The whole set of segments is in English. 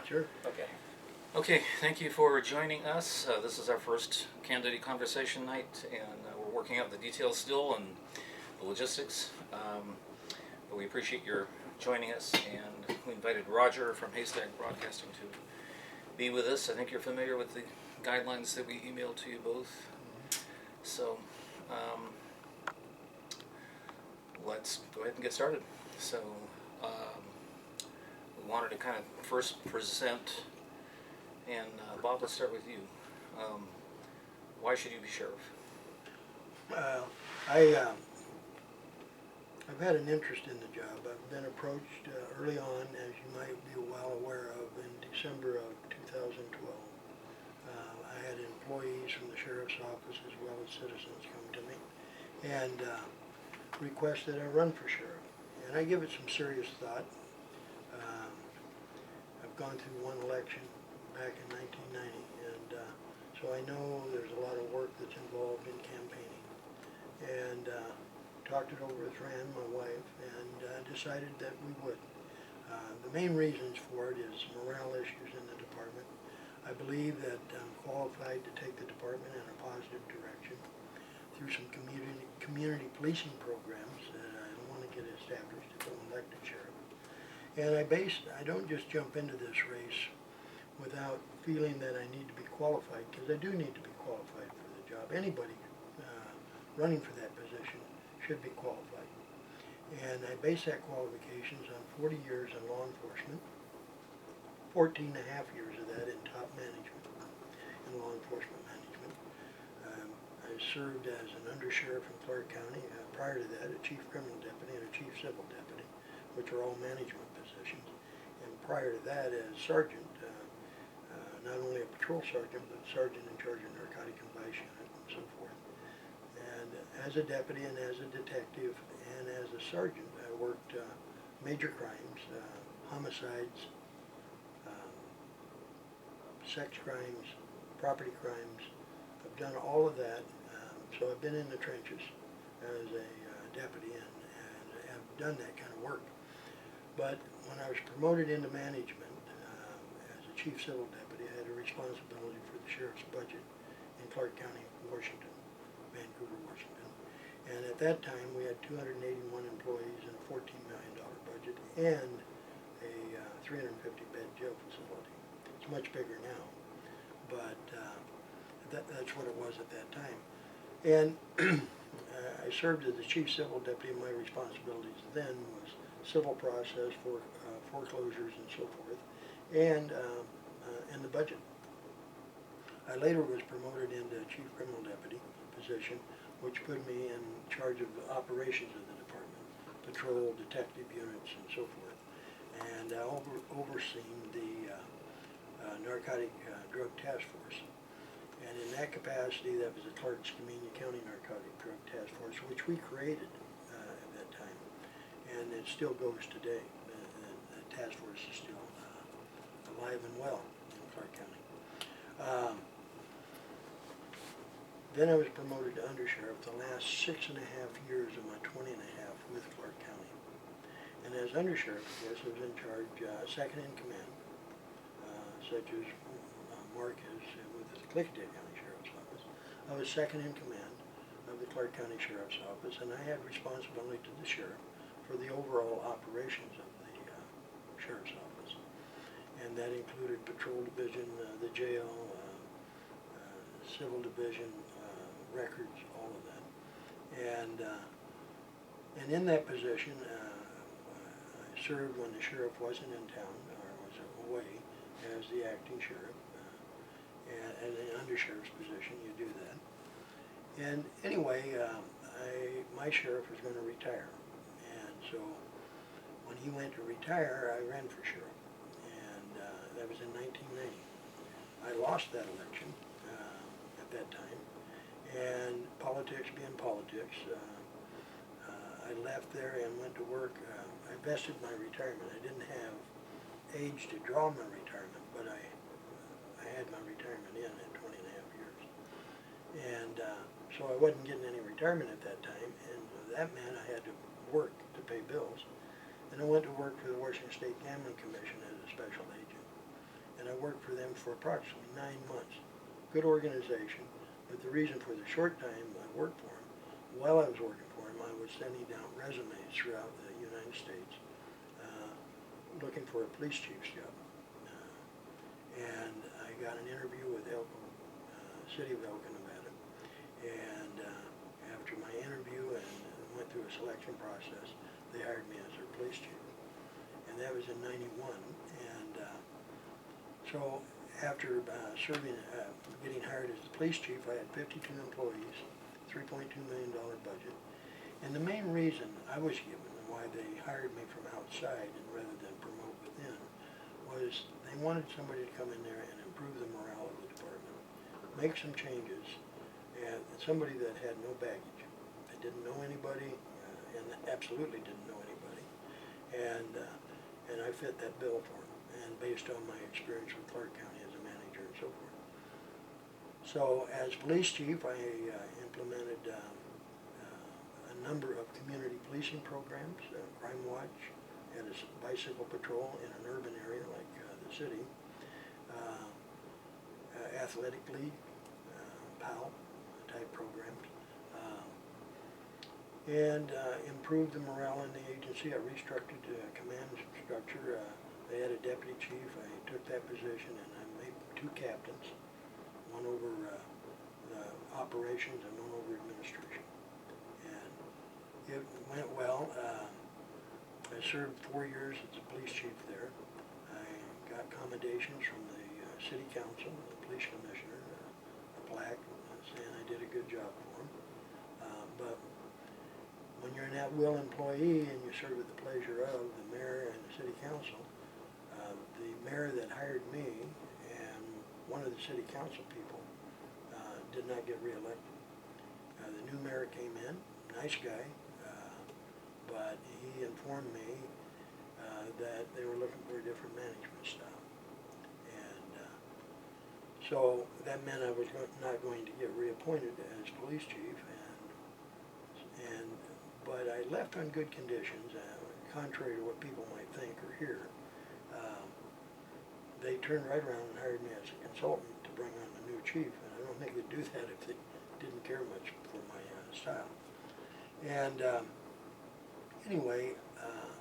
Sure. Okay. Okay, thank you for joining us. This is our first candidate conversation night, and we're working out the details still and the logistics. But we appreciate your joining us, and we invited Roger from Haystack Broadcasting to be with us. I think you're familiar with the guidelines that we emailed to you both. So let's go ahead and get started. So we wanted to kind of first present, and Bob, let's start with you. Why should you be sheriff? I've had an interest in the job. I've been approached early on, as you might be well aware of, in December of 2012. I had employees from the sheriff's office as well as citizens come to me and request that I run for sheriff. And I give it some serious thought. I've gone through one election back in 1990, and so I know there's a lot of work that's involved in campaigning. And talked it over with Fran, my wife, and decided that we would. The main reasons for it is morale issues in the department. I believe that I'm qualified to take the department in a positive direction through some community policing programs that I want to get established if I'm elected sheriff. And I don't just jump into this race without feeling that I need to be qualified, because I do need to be qualified for the job. Anybody running for that position should be qualified. And I base that qualifications on 40 years in law enforcement, 14 and a half years of that in top management, in law enforcement management. I served as an undersheriff in Clark County. Prior to that, a chief criminal deputy and a chief civil deputy, which are all management positions. And prior to that, as sergeant, not only a patrol sergeant, but sergeant in charge of narcotic and vice unit and so forth. And as a deputy and as a detective and as a sergeant, I worked major crimes, homicides, sex crimes, property crimes. I've done all of that. So I've been in the trenches as a deputy and have done that kind of work. But when I was promoted into management as a chief civil deputy, I had a responsibility for the sheriff's budget in Clark County, Washington, Vancouver, Washington. And at that time, we had 281 employees and a $14 million budget and a 350-bed jail facility. It's much bigger now, but that's what it was at that time. And I served as the chief civil deputy. My responsibilities then was civil process for foreclosures and so forth, and the budget. I later was promoted into chief criminal deputy position, which put me in charge of the operations of the department, patrol, detective units, and so forth. And I overseen the narcotic drug task force. And in that capacity, that was the Klickitat County Narcotic Drug Task Force, which we created at that time. And it still goes today. The task force is still alive and well in Clark County. Then I was promoted to undersheriff the last 6.5 years of my 20.5 with Clark County. And as undersheriff, of course, I was in charge, second in command, such as Marc is with the Klickitat County Sheriff's Office. I was second in command of the Clark County Sheriff's Office, and I had responsibility to the sheriff for the overall operations of the Sheriff's Office. And that included patrol division, the jail, civil division, records, all of that. And in that position, I served when the sheriff wasn't in town or was away as the acting sheriff. And in an undersheriff's position, you do that. And anyway, my sheriff was going to retire. And so when he went to retire, I ran for sheriff. And that was in 1990. I lost that election at that time. And politics being politics, I left there and went to work. I vested my retirement. I didn't have age to draw my retirement, but I had my retirement in at 20.5 years. And so I wasn't getting any retirement at that time, and that meant I had to work to pay bills. And I went to work for the Washington State Gambling Commission as a special agent. worked for them for approximately 9 months. Good organization, but the reason for the short time I worked for them, while I was working for them, I was sending out resumes throughout the United States looking for a police chief's job. And I got an interview with City of Elko, Nevada. And after my interview and went through a selection process, they hired me as their police chief. And that was in '91. And so after getting hired as the police chief, I had 52 employees, $3.2 million budget. And the main reason I was given why they hired me from outside and rather than promote within was they wanted somebody to come in there and improve the morale of the department, make some changes, and somebody that had no baggage, that didn't know anybody, and absolutely didn't know anybody, and I fit that bill for them, and based on my experience with Clark County as a manager and so forth. So as police chief, I implemented a number of community policing programs, Crime Watch, had a bicycle patrol in an urban area like the city, athletic league, PAL type programs, and improved the morale in the agency. I restructured the command structure. They had a deputy chief. I took that position and I made 2 captains, one over the operations and one over administration. And it went well. I served 4 years as the police chief there. I got commendations from the city council, the police commissioner, a plaque saying I did a good job for him. But when you're an at-will employee and you serve at the pleasure of the mayor and the city council, the mayor that hired me and one of the city council people did not get reelected. The new mayor came in, nice guy, but he informed me that they were looking for a different management style. And so that meant I was not going to get reappointed as police chief, but I left on good conditions, contrary to what people might think or hear. They turned right around and hired me as a consultant to bring on the new chief, and I don't think they'd do that if they didn't care much for my style. And anyway,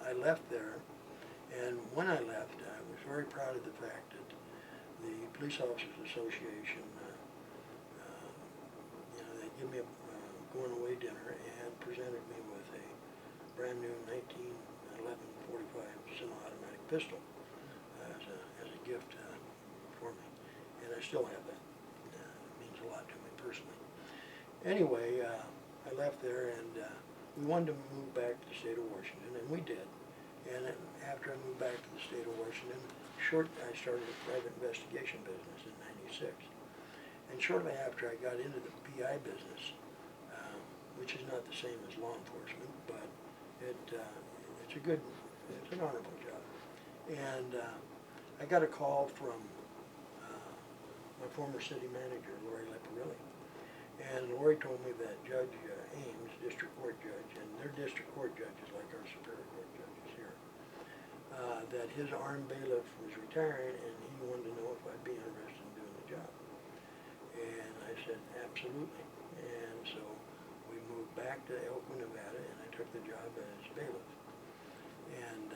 I left there, and when I left, I was very proud of the fact that the Police Officers Association, they give me a going away dinner and presented me with a brand new 1911 45 semi-automatic pistol as a gift for me, and I still have that. It means a lot to me personally. Anyway, I left there and we wanted to move back to the state of Washington, and we did. And after I moved back to the state of Washington, I started a private investigation business in '96. And shortly after I got into the PI business, which is not the same as law enforcement, but it's an honorable job. And I got a call from my former city manager, Lori Leparilli. And Lori told me that Judge Ames, district court judge, and their district court judges like our superior court judges here, that his armed bailiff was retiring and he wanted to know if I'd be interested in doing the job. And I said, absolutely. And so we moved back to Elko, Nevada, and I took the job as bailiff. And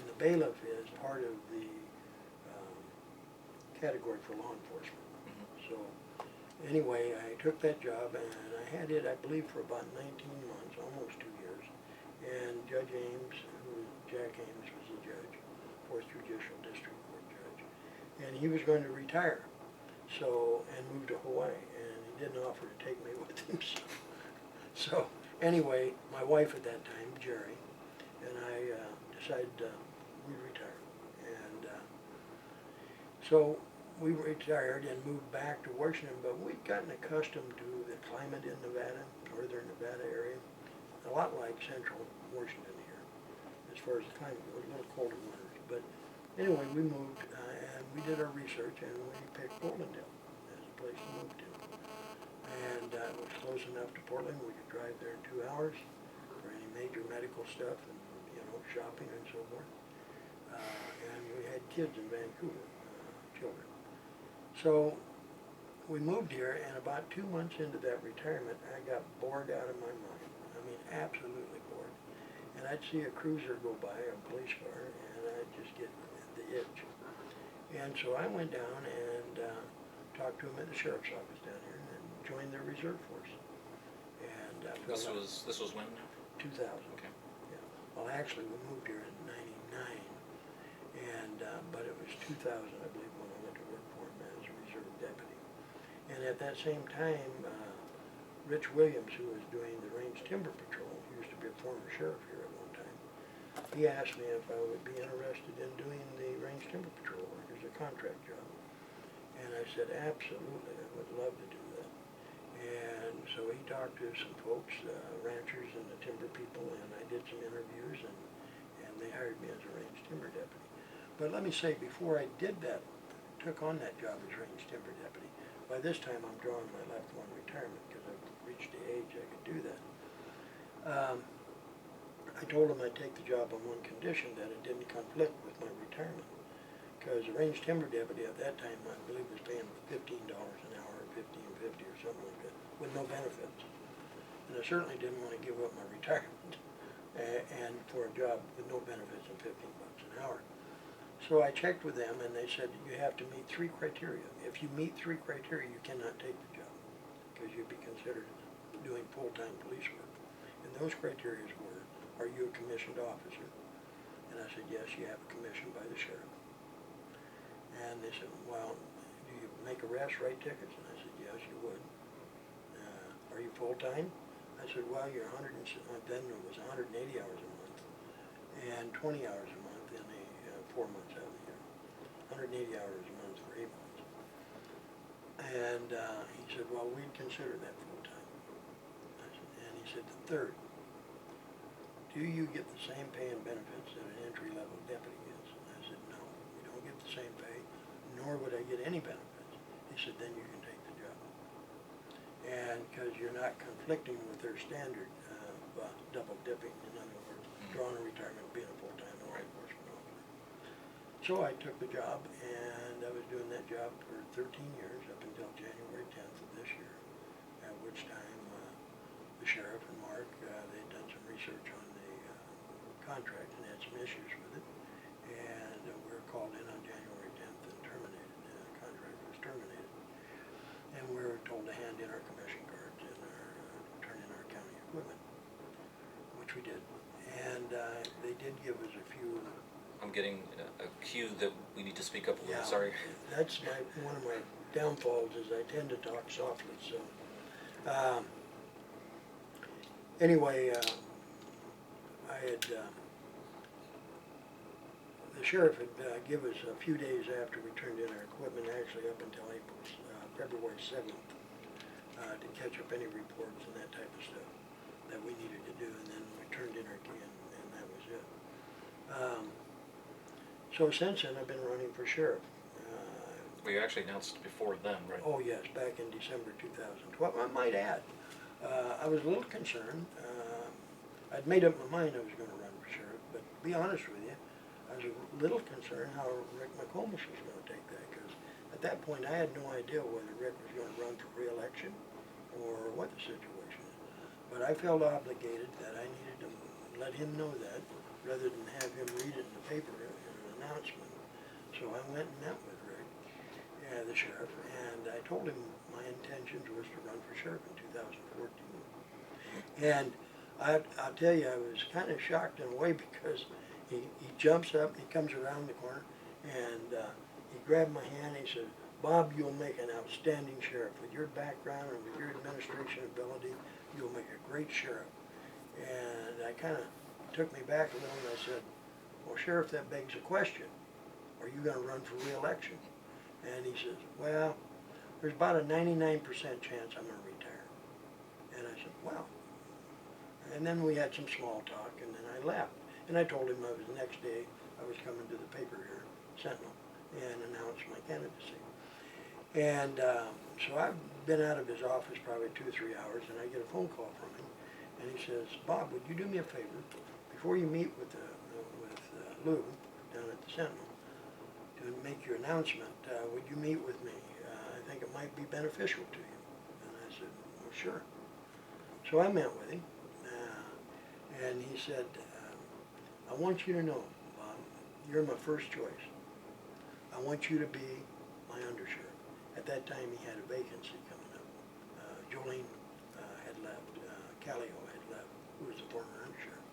the bailiff is part of the category for law enforcement. So anyway, I took that job and I had it, I believe, for about 19 months, almost 2 years. And Judge Ames, Jack Ames was the judge, 4th Judicial District Court judge. And he was going to retire, and move to Hawaii, and he didn't offer to take me with him. So anyway, my wife at that time, Jerry, and I decided we'd retire. And so we retired and moved back to Washington, but we'd gotten accustomed to the climate in Nevada, northern Nevada area, a lot like central Washington here, as far as the climate, a little colder winters. But anyway, we moved and we did our research and we picked Portlandale as a place to move to. And it was close enough to Portland, we could drive there in 2 hours for any major medical stuff and, shopping and so forth. And we had kids in Vancouver, children. So we moved here, and about 2 months into that retirement, I got bored out of my mind. I mean, absolutely bored. And I'd see a cruiser go by, a police car, and I'd just get the itch. And so I went down and talked to him at the sheriff's office down here and joined the reserve force. And This was when? 2000. Okay. Yeah. Well, actually, we moved here in '99, and but it was 2000, I believe, when I went to work for him as a reserve deputy. And at that same time, Rich Williams, who was doing the Range Timber Patrol, he used to be a former sheriff here at one time, he asked me if I would be interested in doing the Range Timber Patrol work as a contract job. And I said, absolutely, I would love to do that. And so he talked to some folks, ranchers and the timber people, and I did some interviews, and they hired me as a range timber deputy. But let me say, before I did that, took on that job as range timber deputy, by this time I'm drawing my left one retirement because I've reached the age I could do that. I told him I'd take the job on one condition, that it didn't conflict with my retirement. Because the range timber deputy at that time, I believe, was paying $15 an hour, or $15.50 or something like that, with no benefits. And I certainly didn't want to give up my retirement and for a job with no benefits and $15 an hour. So I checked with them, and they said you have to meet 3 criteria. If you meet 3 criteria, you cannot take the job because you'd be considered doing full-time police work. And those criteria were, are you a commissioned officer? And I said, yes, you have a commission by the sheriff. And they said, well, do you make arrests, write tickets? And I said, yes, you would. Are you full-time? I said, well, you're then it was 180 hours a month and 20 hours a month in the 4 months out of the year. 180 hours a month for 8 months. And he said, well, we'd consider that full-time. And he said, the third, do you get the same pay and benefits that an entry-level deputy gets? And I said, no, you don't get the same pay, nor would I get any benefits. He said, then you can take the job. And because you're not conflicting with their standard of double dipping, in other words, drawing a retirement, being a full-time law enforcement officer. So I took the job, and I was doing that job for 13 years up until January 10th of this year, at which time the sheriff and Marc, they'd done some research on the contract and had some issues with it, and we were called in on January 10th and terminated. The contract was terminated, and we were told to hand in our commission cards and turn in our county equipment, which we did. And they did give us a few. I'm getting a cue that we need to speak up a little. Yeah, Sorry. that's one of my downfalls is I tend to talk softly. So anyway, I had the sheriff had give us a few days after we turned in our equipment, actually up until February 7th, to catch up any reports and that type of stuff that we needed to do, and then we turned in our key, and that was it. So since then, I've been running for sheriff. Well, you actually announced before then, right? Oh yes, back in December 2012. I might add, I was a little concerned. I'd made up my mind I was going to run for sheriff, but to be honest with you, I was a little concerned how Rick McComas was going to take that, because at that point I had no idea whether Rick was going to run for re-election or what the situation is. But I felt obligated that I needed to let him know that rather than have him read it in the paper in an announcement. So I went and met with Rick, the sheriff, and I told him my intentions was to run for sheriff in 2014. And I'll tell you, I was kind of shocked in a way because he jumps up, he comes around the corner, and he grabbed my hand and he said, Bob, you'll make an outstanding sheriff. With your background and with your administration ability, you'll make a great sheriff. And I kind of took me back a little and I said, well, Sheriff, that begs a question. Are you going to run for re-election? And he says, well, there's about a 99% chance I'm going to retire. And I said, well. And then we had some small talk, and then I left. And I told him the next day I was coming to the paper here, Sentinel, and announced my candidacy. And so I've been out of his office probably 2 or 3 hours, and I get a phone call from him. And he says, Bob, would you do me a favor? Before you meet with Lou down at the Sentinel, to make your announcement. Would you meet with me? I think it might be beneficial to you. And I said, well, sure. So I met with him, and he said, I want you to know, Bob, you're my first choice. I want you to be my undersheriff. At that time, he had a vacancy coming up. Jolene had left, Callio had left, who was the former undersheriff.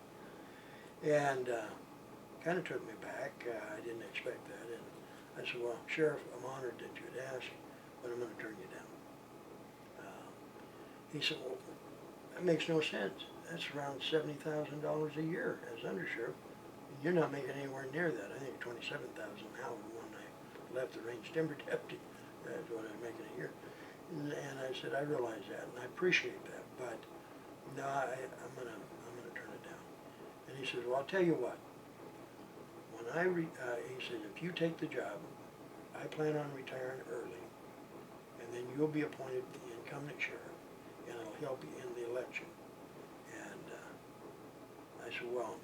And kind of took me back. I didn't expect that. And I said, well, Sheriff, I'm honored that you'd ask, but I'm going to turn you down. He said, well, that makes no sense. That's around $70,000 a year as undersheriff. You're not making anywhere near that. I think $27,000 now when I left the range timber deputy. That's what I'm making a year. And I said, I realize that, and I appreciate that, but no, I'm gonna turn it down. And he says, well, I'll tell you what. When he said, if you take the job, I plan on retiring early, and then you'll be appointed the incumbent sheriff, and it'll help you in the election. And I said, well,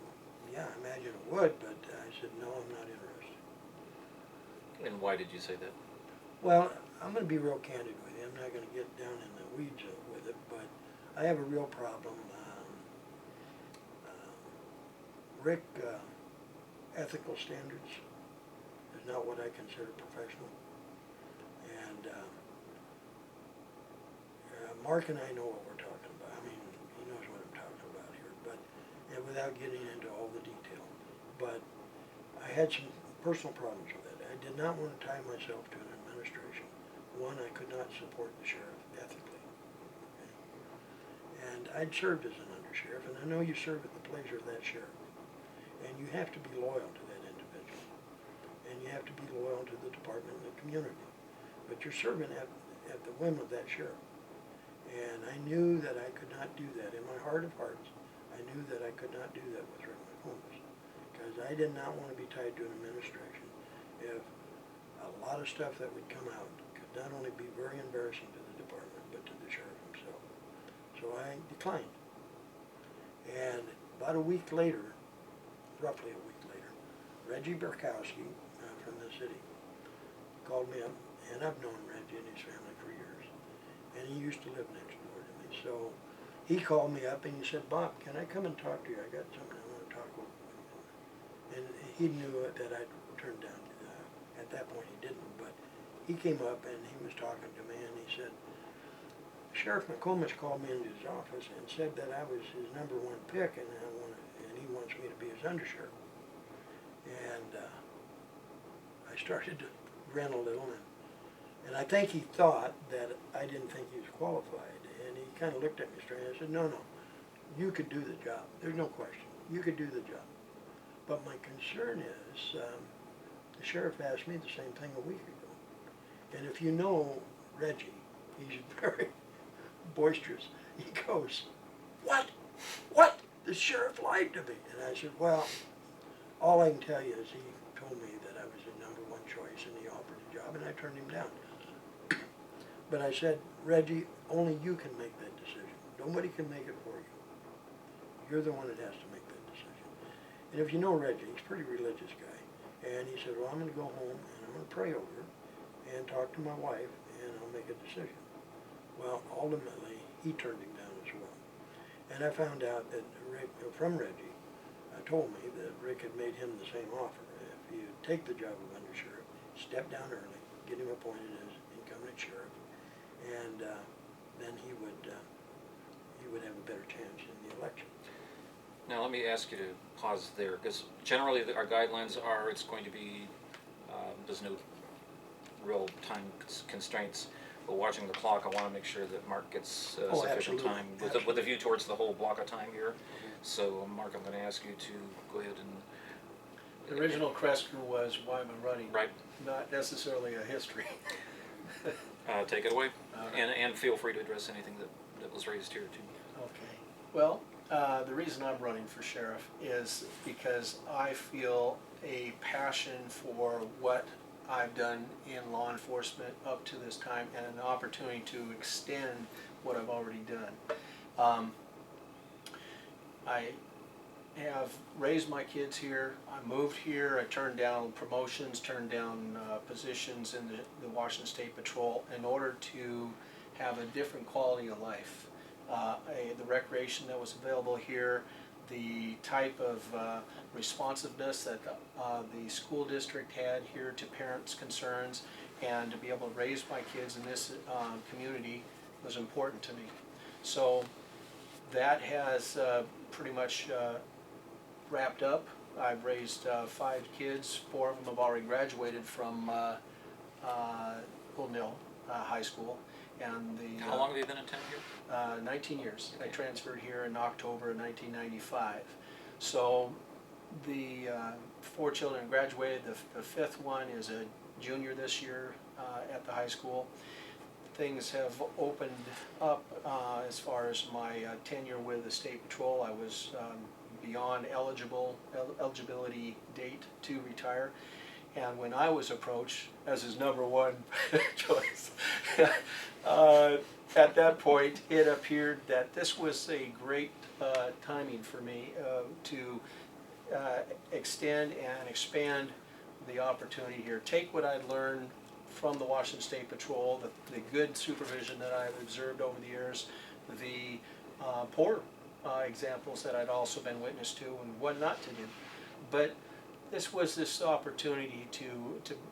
yeah, I imagine it would, but I said, no, I'm not interested. And why did you say that? Well, I'm going to be real candid with you. I'm not going to get down in the weeds with it, but I have a real problem. Rick, ethical standards is not what I consider professional. And Marc and I know what we're talking about. I mean, he knows what I'm talking about here, but and without getting into all the detail. But I had some personal problems with it. I did not want to tie myself to an administration. One, I could not support the sheriff ethically. Okay? And I'd served as an undersheriff, and I know you serve at the pleasure of that sheriff. And you have to be loyal to that individual. And you have to be loyal to the department and the community. But you're serving at the whim of that sheriff. And I knew that I could not do that. In my heart of hearts, I knew that I could not do that with Rick McComas. Because I did not want to be tied to an administration if a lot of stuff that would come out could not only be very embarrassing to the department, but to the sheriff himself. So I declined. And about a week later, roughly a week later, Reggie Burkowski from the city called me up, and I've known Reggie and his family for years, and he used to live next door to me. So he called me up and he said, Bob, can I come and talk to you? I got something I want to talk over with you. And he knew that I'd turned down. At that point he didn't, but he came up and he was talking to me and he said, Sheriff McComas called me into his office and said that I was his #1 pick and he wants me to be his undersheriff. And I started to grin a little, and I think he thought that I didn't think he was qualified. And he kind of looked at me straight and I said, no, you could do the job. There's no question. You could do the job. But my concern is, the sheriff asked me the same thing a week ago. And if you know Reggie, he's very boisterous. He goes, what? The sheriff lied to me. And I said, well, all I can tell you is he told me that I was his #1 choice and he offered the job and I turned him down. But I said, Reggie, only you can make that decision. Nobody can make it for you. You're the one that has to make that decision. And if you know Reggie, he's a pretty religious guy. And he said, well, I'm going to go home and I'm going to pray over it and talk to my wife and I'll make a decision. Well, ultimately, he turned him down as well. And I found out that Rick, from Reggie, told me that Rick had made him the same offer. If you take the job of undersheriff, step down early, get him appointed as incumbent sheriff, and then he would have a better chance in the election. Now let me ask you to pause there, because generally our guidelines are it's going to be, there's no real time constraints. But watching the clock, I want to make sure that Marc gets sufficient time with a view towards the whole block of time here. So Marc, I'm going to ask you to go ahead and... The original question was, why am I running? Right. Not necessarily a history. Take it away, and feel free to address anything that was raised here too. Okay. Well, the reason I'm running for sheriff is because I feel a passion for what I've done in law enforcement up to this time and an opportunity to extend what I've already done. I have raised my kids here. I moved here. I turned down promotions, turned down positions in the Washington State Patrol in order to have a different quality of life. The recreation that was available here, the type of responsiveness that the school district had here to parents' concerns, and to be able to raise my kids in this community was important to me. So that has pretty much wrapped up. I've raised 5 kids. 4 of them have already graduated from Golden Hill High School. And the How long have you been in town here? 19 years. Okay. I transferred here in October of 1995. So the 4 children graduated. The 5th one is a junior this year at the high school. Things have opened up as far as my tenure with the State Patrol. I was beyond eligibility date to retire. And when I was approached as his #1 choice, at that point it appeared that this was a great timing for me to extend and expand the opportunity here. Take what I'd learned from the Washington State Patrol, the good supervision that I've observed over the years, the poor examples that I'd also been witness to, and what not to do. But this was this opportunity to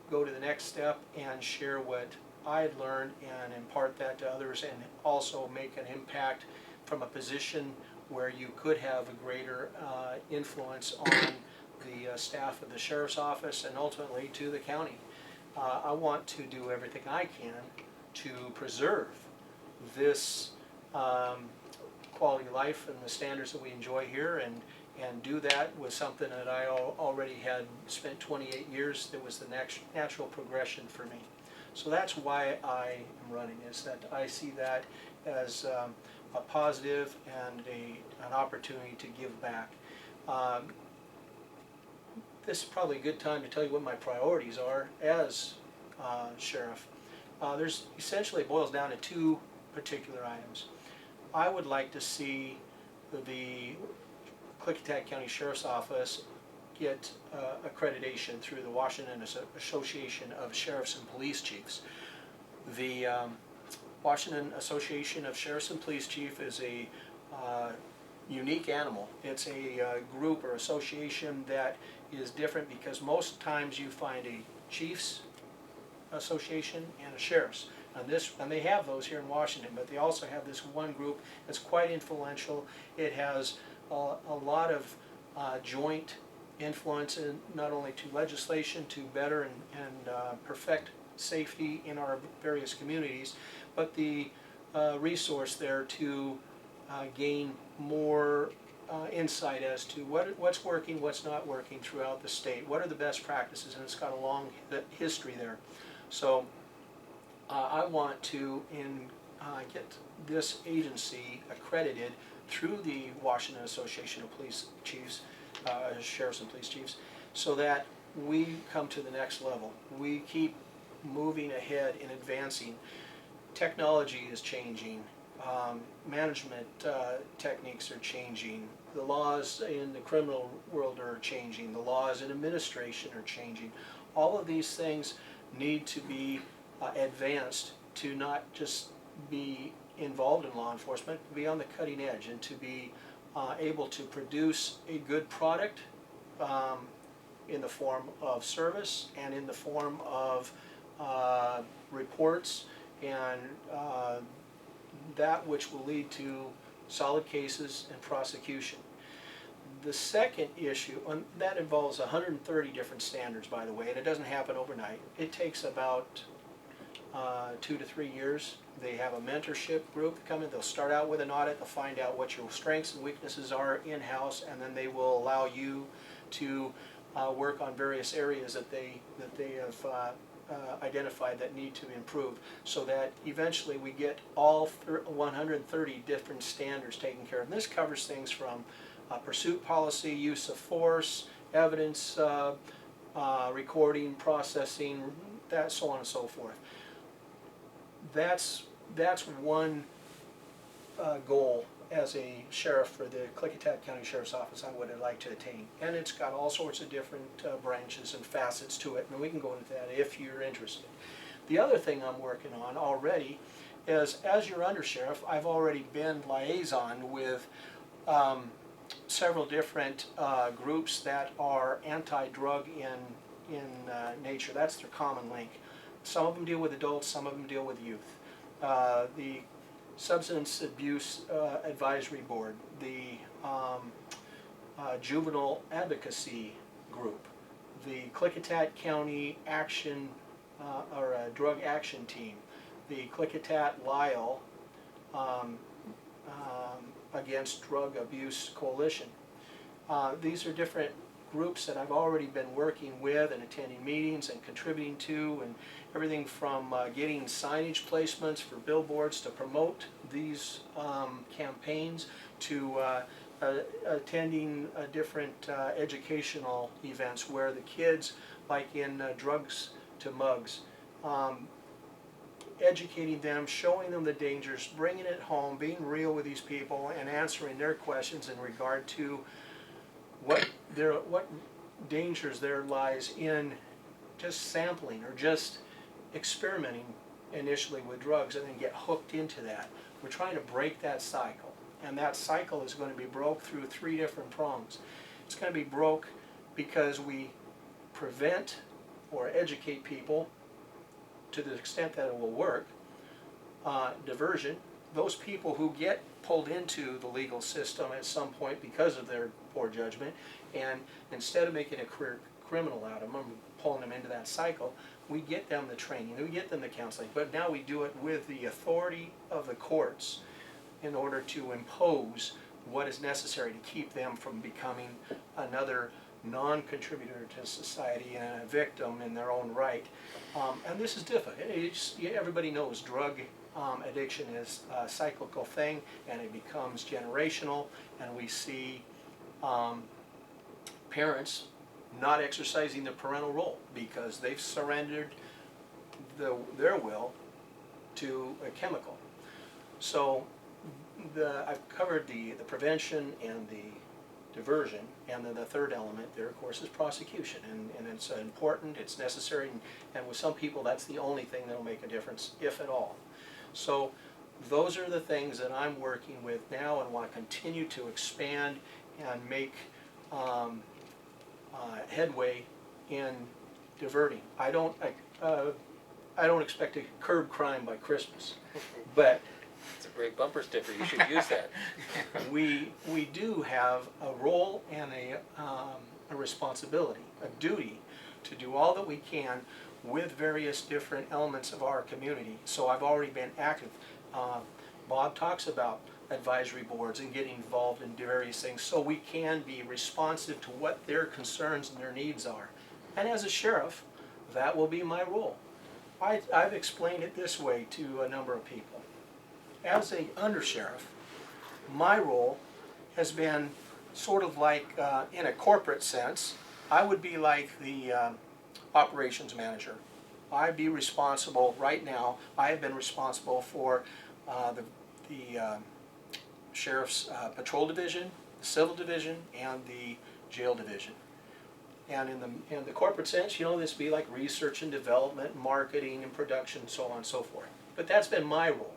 go to the next step and share what I had learned and impart that to others, and also make an impact from a position where you could have a greater influence on the staff of the Sheriff's Office and ultimately to the county. I want to do everything I can to preserve this quality of life and the standards that we enjoy here, and do that with something that I already had spent 28 years. That was the natural progression for me. So that's why I am running, is that I see that as a positive and an opportunity to give back. This is probably a good time to tell you what my priorities are as sheriff. There's essentially, it boils down to 2 particular items. I would like to see the Klickitat County Sheriff's Office get accreditation through the Washington Association of Sheriffs and Police Chiefs. The Washington Association of Sheriffs and Police Chiefs is a unique animal. It's a group or association that is different, because most times you find a chiefs association and a sheriff's, and they have those here in Washington, but they also have this one group that's quite influential. It has a lot of joint influence in not only to legislation to better and perfect safety in our various communities, but the resource there to gain more insight as to what's working, what's not working throughout the state, what are the best practices, and it's got a long history there. So I want to get this agency accredited through the Washington Association of Police Chiefs, Sheriffs and Police Chiefs, so that we come to the next level. We keep moving ahead and advancing. Technology is changing. Management techniques are changing. The laws in the criminal world are changing. The laws in administration are changing. All of these things need to be advanced to not just be involved in law enforcement, to be on the cutting edge, and to be able to produce a good product in the form of service and in the form of reports, and that which will lead to solid cases and prosecution. The second issue, and that involves 130 different standards, by the way, and it doesn't happen overnight. It takes about 2 to 3 years. They have a mentorship group come in. They'll start out with an audit. They'll find out what your strengths and weaknesses are in-house, and then they will allow you to work on various areas that they have identified that need to improve, so that eventually we get all 130 different standards taken care of. And this covers things from pursuit policy, use of force, evidence recording, processing, that, so on and so forth. That's one goal as a sheriff for the Klickitat County Sheriff's Office, I would like to attain. And it's got all sorts of different branches and facets to it, and we can go into that if you're interested. The other thing I'm working on already is, as your undersheriff, I've already been liaison with several different groups that are anti-drug in nature. That's their common link. Some of them deal with adults, some of them deal with youth. The Substance Abuse Advisory Board, the Juvenile Advocacy Group, the Klickitat County Action Drug Action Team, the Klickitat Lyle Against Drug Abuse Coalition. These are different groups that I've already been working with and attending meetings and contributing to, and everything from getting signage placements for billboards to promote these campaigns to attending different educational events where the kids, like in Drugs to Mugs, educating them, showing them the dangers, bringing it home, being real with these people, and answering their questions in regard to what dangers there lies in just sampling or just experimenting initially with drugs and then get hooked into that. We're trying to break that cycle, and that cycle is going to be broke through 3 different prongs. It's going to be broke because we prevent or educate people to the extent that it will work. Diversion, those people who get pulled into the legal system at some point because of their poor judgment, and instead of making a career criminal out of them, pulling them into that cycle, we get them the training, we get them the counseling, but now we do it with the authority of the courts in order to impose what is necessary to keep them from becoming another non-contributor to society and a victim in their own right. And this is difficult. Everybody knows drug addiction is a cyclical thing, and it becomes generational, and we see parents not exercising their parental role because they've surrendered their will to a chemical. So I've covered the prevention and the diversion, and then the third element there, of course, is prosecution, and it's important, it's necessary, and with some people that's the only thing that will make a difference, if at all. So those are the things that I'm working with now and want to continue to expand and make headway in diverting. I don't expect to curb crime by Christmas, but It's a great bumper sticker. You should use that. we do have a role and a responsibility, a duty to do all that we can with various different elements of our community. So I've already been active. Bob talks about advisory boards and getting involved in various things so we can be responsive to what their concerns and their needs are. And as a sheriff, that will be my role. I've explained it this way to a number of people. As a undersheriff, my role has been sort of like, in a corporate sense, I would be like the operations manager. I'd be responsible, right now, I have been responsible for the Sheriff's Patrol Division, the Civil Division, and the Jail Division. And in the corporate sense, you know, this would be like research and development, marketing and production, so on and so forth. But that's been my role.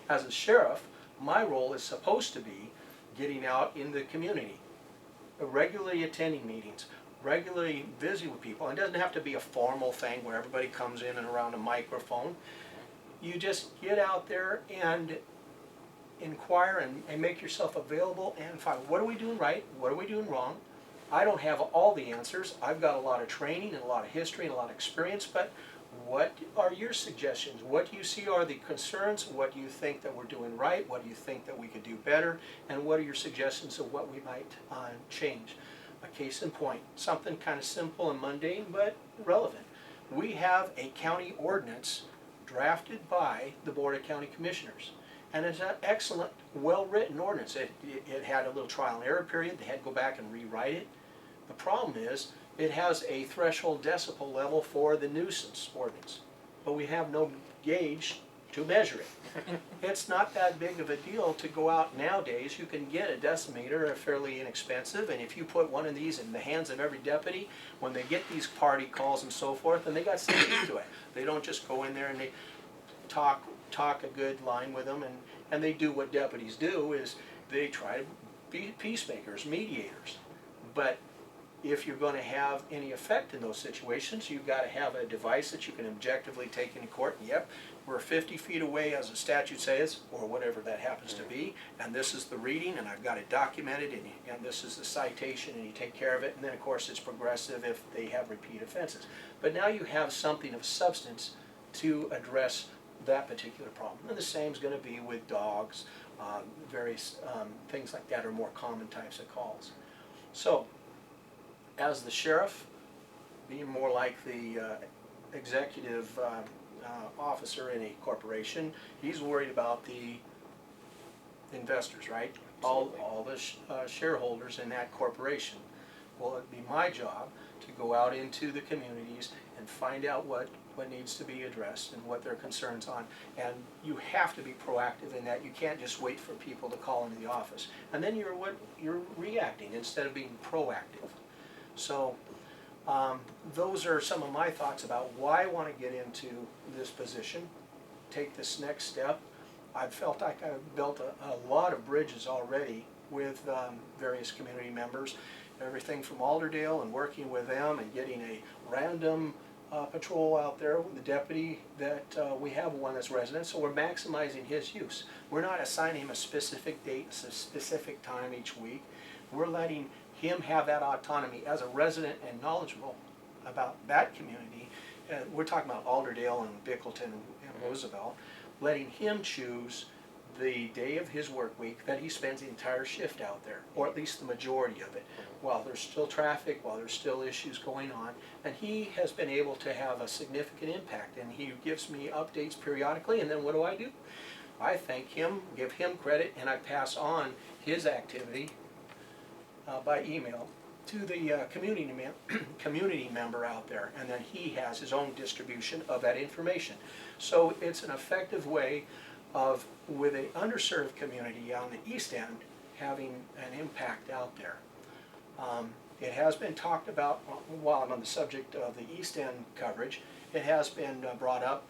As a sheriff, my role is supposed to be getting out in the community, regularly attending meetings, regularly visiting with people. It doesn't have to be a formal thing where everybody comes in and around a microphone. You just get out there and inquire and make yourself available and find, what are we doing right, what are we doing wrong? I don't have all the answers. I've got a lot of training and a lot of history and a lot of experience, but what are your suggestions? What do you see are the concerns? What do you think that we're doing right? What do you think that we could do better? And what are your suggestions of what we might change? A case in point, something kind of simple and mundane, but relevant. We have a county ordinance drafted by the Board of County Commissioners. And it's an excellent, well-written ordinance. It had a little trial and error period. They had to go back and rewrite it. The problem is, it has a threshold decibel level for the nuisance ordinance. But we have no gauge to measure it. It's not that big of a deal to go out nowadays. You can get a decimeter, fairly inexpensive, and if you put one of these in the hands of every deputy, when they get these party calls and so forth, and they got some teeth to it. They don't just go in there and they talk a good line with them, and they do what deputies do, is they try to be peacemakers, mediators. But if you're going to have any effect in those situations, you've got to have a device that you can objectively take into court. Yep, we're 50 feet away, as the statute says, or whatever that happens to be, and this is the reading, and I've got it documented, and this is the citation, and you take care of it. And then, of course, it's progressive if they have repeat offenses. But now you have something of substance to address that particular problem. And the same is going to be with dogs, various things like that are more common types of calls. So, as the sheriff, being more like the executive officer in a corporation, he's worried about the investors, right? All the shareholders in that corporation. Well, it'd be my job to go out into the communities and find out what needs to be addressed and what their concerns on. And you have to be proactive in that. You can't just wait for people to call into the office. And then you're reacting instead of being proactive. So those are some of my thoughts about why I want to get into this position, take this next step. I've felt like I've built a lot of bridges already with various community members, everything from Alderdale and working with them and getting a random patrol out there with the deputy that we have one that's resident, so we're maximizing his use. We're not assigning him a specific date, a specific time each week. We're letting him have that autonomy as a resident and knowledgeable about that community. We're talking about Alderdale and Bickleton and Roosevelt, letting him choose the day of his work week that he spends the entire shift out there, or at least the majority of it, while there's still traffic, while there's still issues going on. And he has been able to have a significant impact, and he gives me updates periodically. And then what do? I thank him, give him credit, and I pass on his activity by email to the community member out there, and then he has his own distribution of that information. So it's an effective way of, with an underserved community on the east end, having an impact out there. It has been talked about, while I'm on the subject of the east end coverage, it has been brought up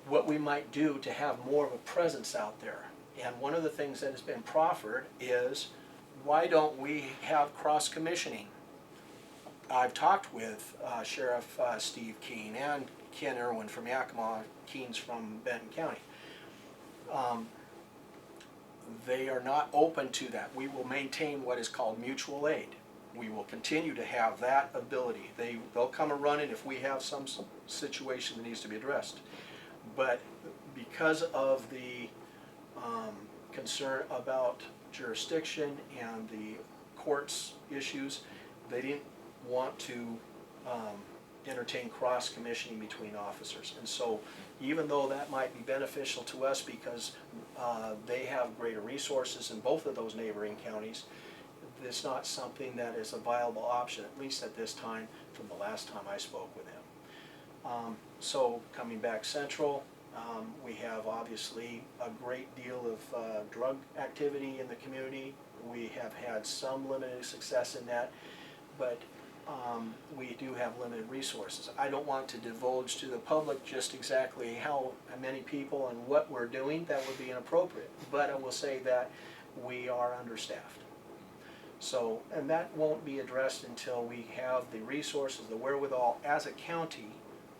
what we might do to have more of a presence out there. And one of the things that has been proffered is, why don't we have cross-commissioning? I've talked with Sheriff Steve Keene and Ken Irwin from Yakima, Keene's from Benton County. They are not open to that. We will maintain what is called mutual aid. We will continue to have that ability. They'll come a-running if we have some situation that needs to be addressed. But because of the concern about jurisdiction and the courts issues, they didn't want to entertain cross-commissioning between officers. And so even though that might be beneficial to us because they have greater resources in both of those neighboring counties, it's not something that is a viable option, at least at this time, from the last time I spoke with him. So coming back central, we have obviously a great deal of drug activity in the community. We have had some limited success in that, but we do have limited resources. I don't want to divulge to the public just exactly how many people and what we're doing. That would be inappropriate. But I will say that we are understaffed. So, and that won't be addressed until we have the resources, the wherewithal as a county,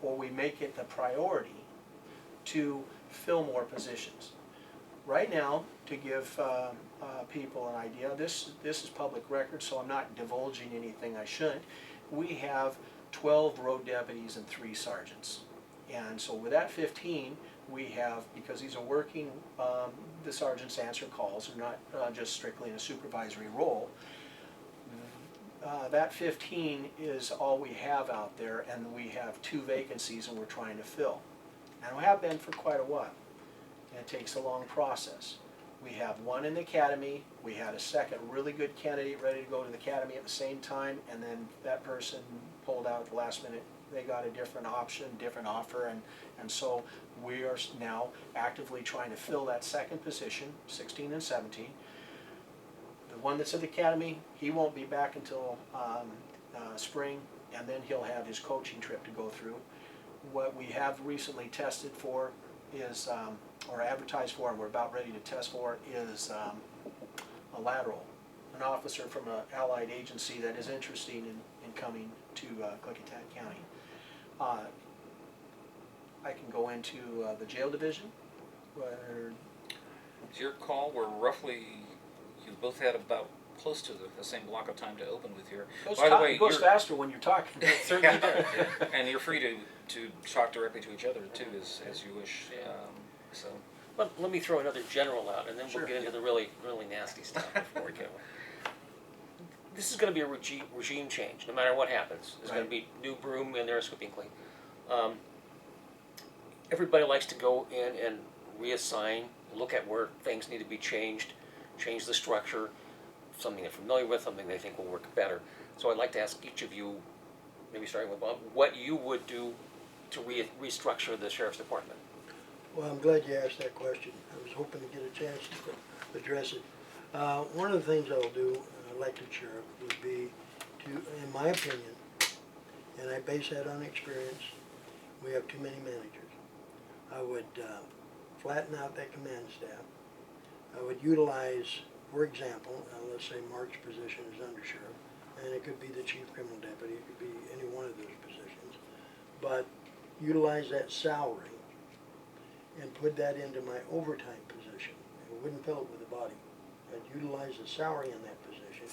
or we make it the priority to fill more positions. Right now, to give people an idea, this is public record, so I'm not divulging anything I shouldn't. We have 12 road deputies and 3 sergeants. And so with that 15, we have, because these are working, the sergeants answer calls, they're not just strictly in a supervisory role. That 15 is all we have out there, and we have 2 vacancies and we're trying to fill. And we have been for quite a while. And it takes a long process. We have 1 in the academy. We had a second really good candidate ready to go to the academy at the same time, and then that person pulled out at the last minute they got a different option, different offer, and so we are now actively trying to fill that second position, 16 and 17. The one that's at the academy, he won't be back until spring, and then he'll have his coaching trip to go through. What we have recently tested for is, or advertised for, and we're about ready to test for, is a lateral, an officer from an allied agency that is interested in coming to Klickitat County. I can go into the jail division. Where It's your call. We're roughly, you both had about close to the same block of time to open with here. By the way, it goes you're- faster when you're talking. It certainly does. and you're free to talk directly to each other too, as you wish. Yeah. So Let me throw another general out, and then Sure. we'll get into the really nasty stuff before we get. This is going to be a regime change, no matter what happens. There's going to be new broom in there sweeping clean. Everybody likes to go in and reassign, look at where things need to be changed, change the structure, something they're familiar with, something they think will work better. So I'd like to ask each of you, maybe starting with Bob, what you would do to restructure the sheriff's department. Well, I'm glad you asked that question. I was hoping to get a chance to address it. One of the things I'll do, an elected sheriff, would be to, in my opinion, and I base that on experience, we have too many managers. I would flatten out that command staff. I would utilize, for example, let's say Marc's position is under sheriff, and it could be the chief criminal deputy, it could be any one of those positions, but utilize that salary and put that into my overtime position. I wouldn't fill it with a body. I'd utilize the salary in that position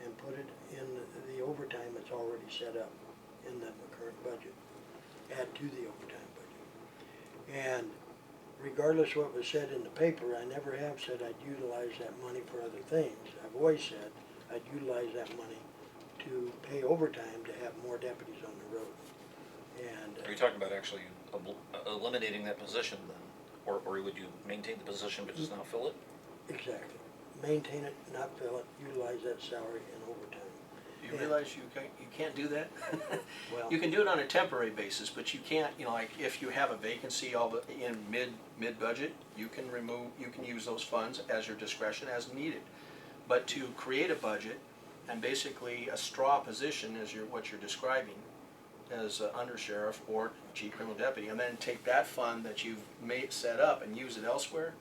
and put it in the overtime that's already set up in the current budget. Add to the overtime budget. And regardless of what was said in the paper, I never have said I'd utilize that money for other things. I've always said I'd utilize that money to pay overtime to have more deputies on the road. And are you talking about actually eliminating that position then? Or would you maintain the position but just not fill it? exactly. Maintain it, not fill it, utilize that salary in overtime. You realize you can't do that? Well, You can do it on a temporary basis, but you can't, like if you have a vacancy in mid-budget, you can use those funds as your discretion as needed. But to create a budget and basically a straw position as what you're describing as undersheriff or chief criminal deputy, and then take that fund that you've set up and use it elsewhere,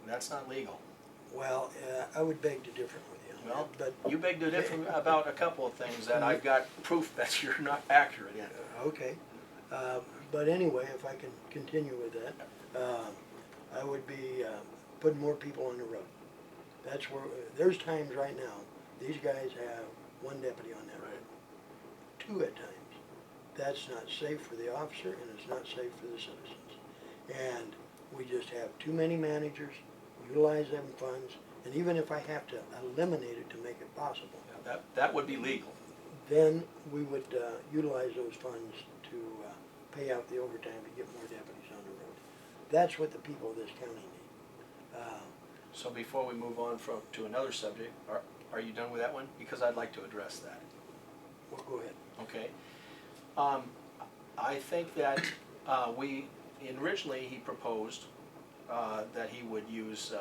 that's not legal. well, I would beg to differ with you on Well, that, but you beg to differ about a couple of things that I've got proof that you're not accurate in. okay. But anyway, if I can continue with that, I would be putting more people on the road. That's where, there's times right now, these guys have one deputy on that road. Two at times. That's not safe for the officer and it's not safe for the citizens. And we just have too many managers, utilize them funds, and even if I have to eliminate it to make it possible, That would be legal. then we would utilize those funds to pay out the overtime to get more deputies on the road. That's what the people of this county need. So before we move on to another subject, are you done with that one? Because I'd like to address that. Well, go ahead. Okay. I think that originally he proposed that he would use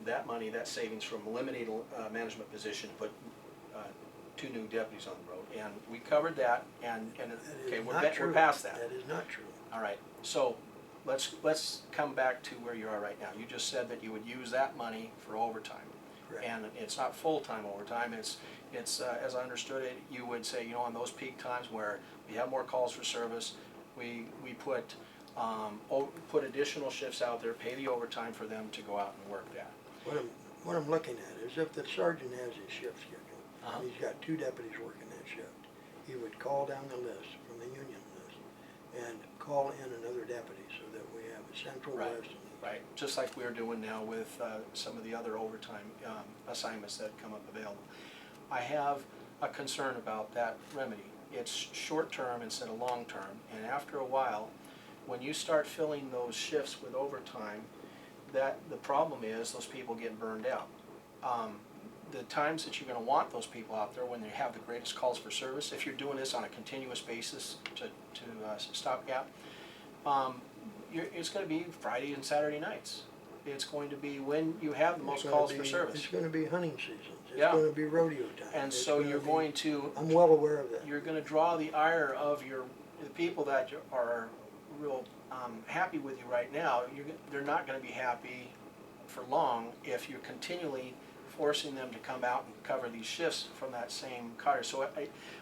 that money, that savings from eliminating a management position, to put 2 new deputies on the road. And we covered that, and That okay, is we're not true. past that. That is not true. All right, so let's come back to where you are right now. You just said that you would use that money for overtime. Correct. And it's not full-time overtime, it's as I understood it, you would say, on those peak times where we have more calls for service, we put additional shifts out there, pay the overtime for them to go out and work that. What I'm looking at is if the sergeant has his shift schedule, Uh-huh. and he's got 2 deputies working that shift, he would call down the list from the union list and call in another deputy so that we have a central Right. list. Right, just like we're doing now with some of the other overtime assignments that come up available. I have a concern about that remedy. It's short-term instead of long-term, and after a while, when you start filling those shifts with overtime, the problem is those people get burned out. the times that you're gonna want those people out there when they have the greatest calls for service, if you're doing this on a continuous basis to stopgap, it's gonna be Friday and Saturday nights. It's going to be when you have the most calls for service. It's gonna be hunting seasons, it's Yeah. gonna be rodeo time. And It's so gonna you're be- going to, I'm well aware of that. you're gonna draw the ire of the people that are real happy with you right now. They're not gonna be happy for long if you're continually forcing them to come out and cover these shifts from that same cutter. So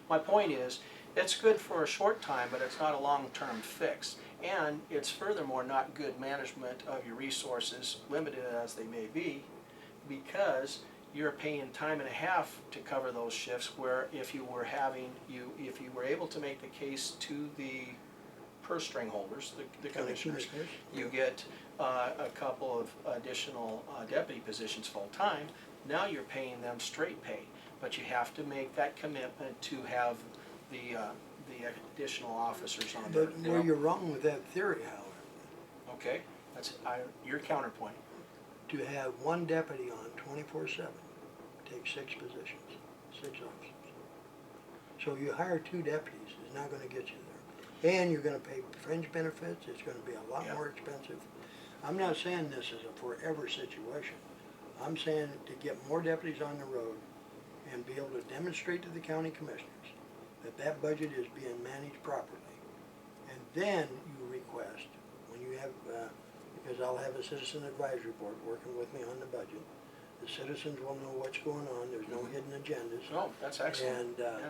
my point is, it's good for a short time, but it's not a long-term fix. And it's furthermore not good management of your resources, limited as they may be, because you're paying time and a half to cover those shifts, where if you were able to make the case to the purse string holders, the commissioners, you get a couple of additional deputy positions full-time. Now you're paying them straight pay, but you have to make that commitment to have the additional officers on there. But where you're wrong with that theory, however, Okay, that's your counterpoint. to have one deputy on 24/7 takes 6 positions, 6 officers. So you hire 2 deputies is not gonna get you there. And you're gonna pay fringe benefits, it's gonna be a lot Yeah. more expensive. I'm not saying this is a forever situation. I'm saying to get more deputies on the road and be able to demonstrate to the county commissioners that that budget is being managed properly. And then you request, when you have, because I'll have a citizen advisory board working with me on the budget, the citizens will know what's going on, there's no hidden agendas. No, that's excellent. And,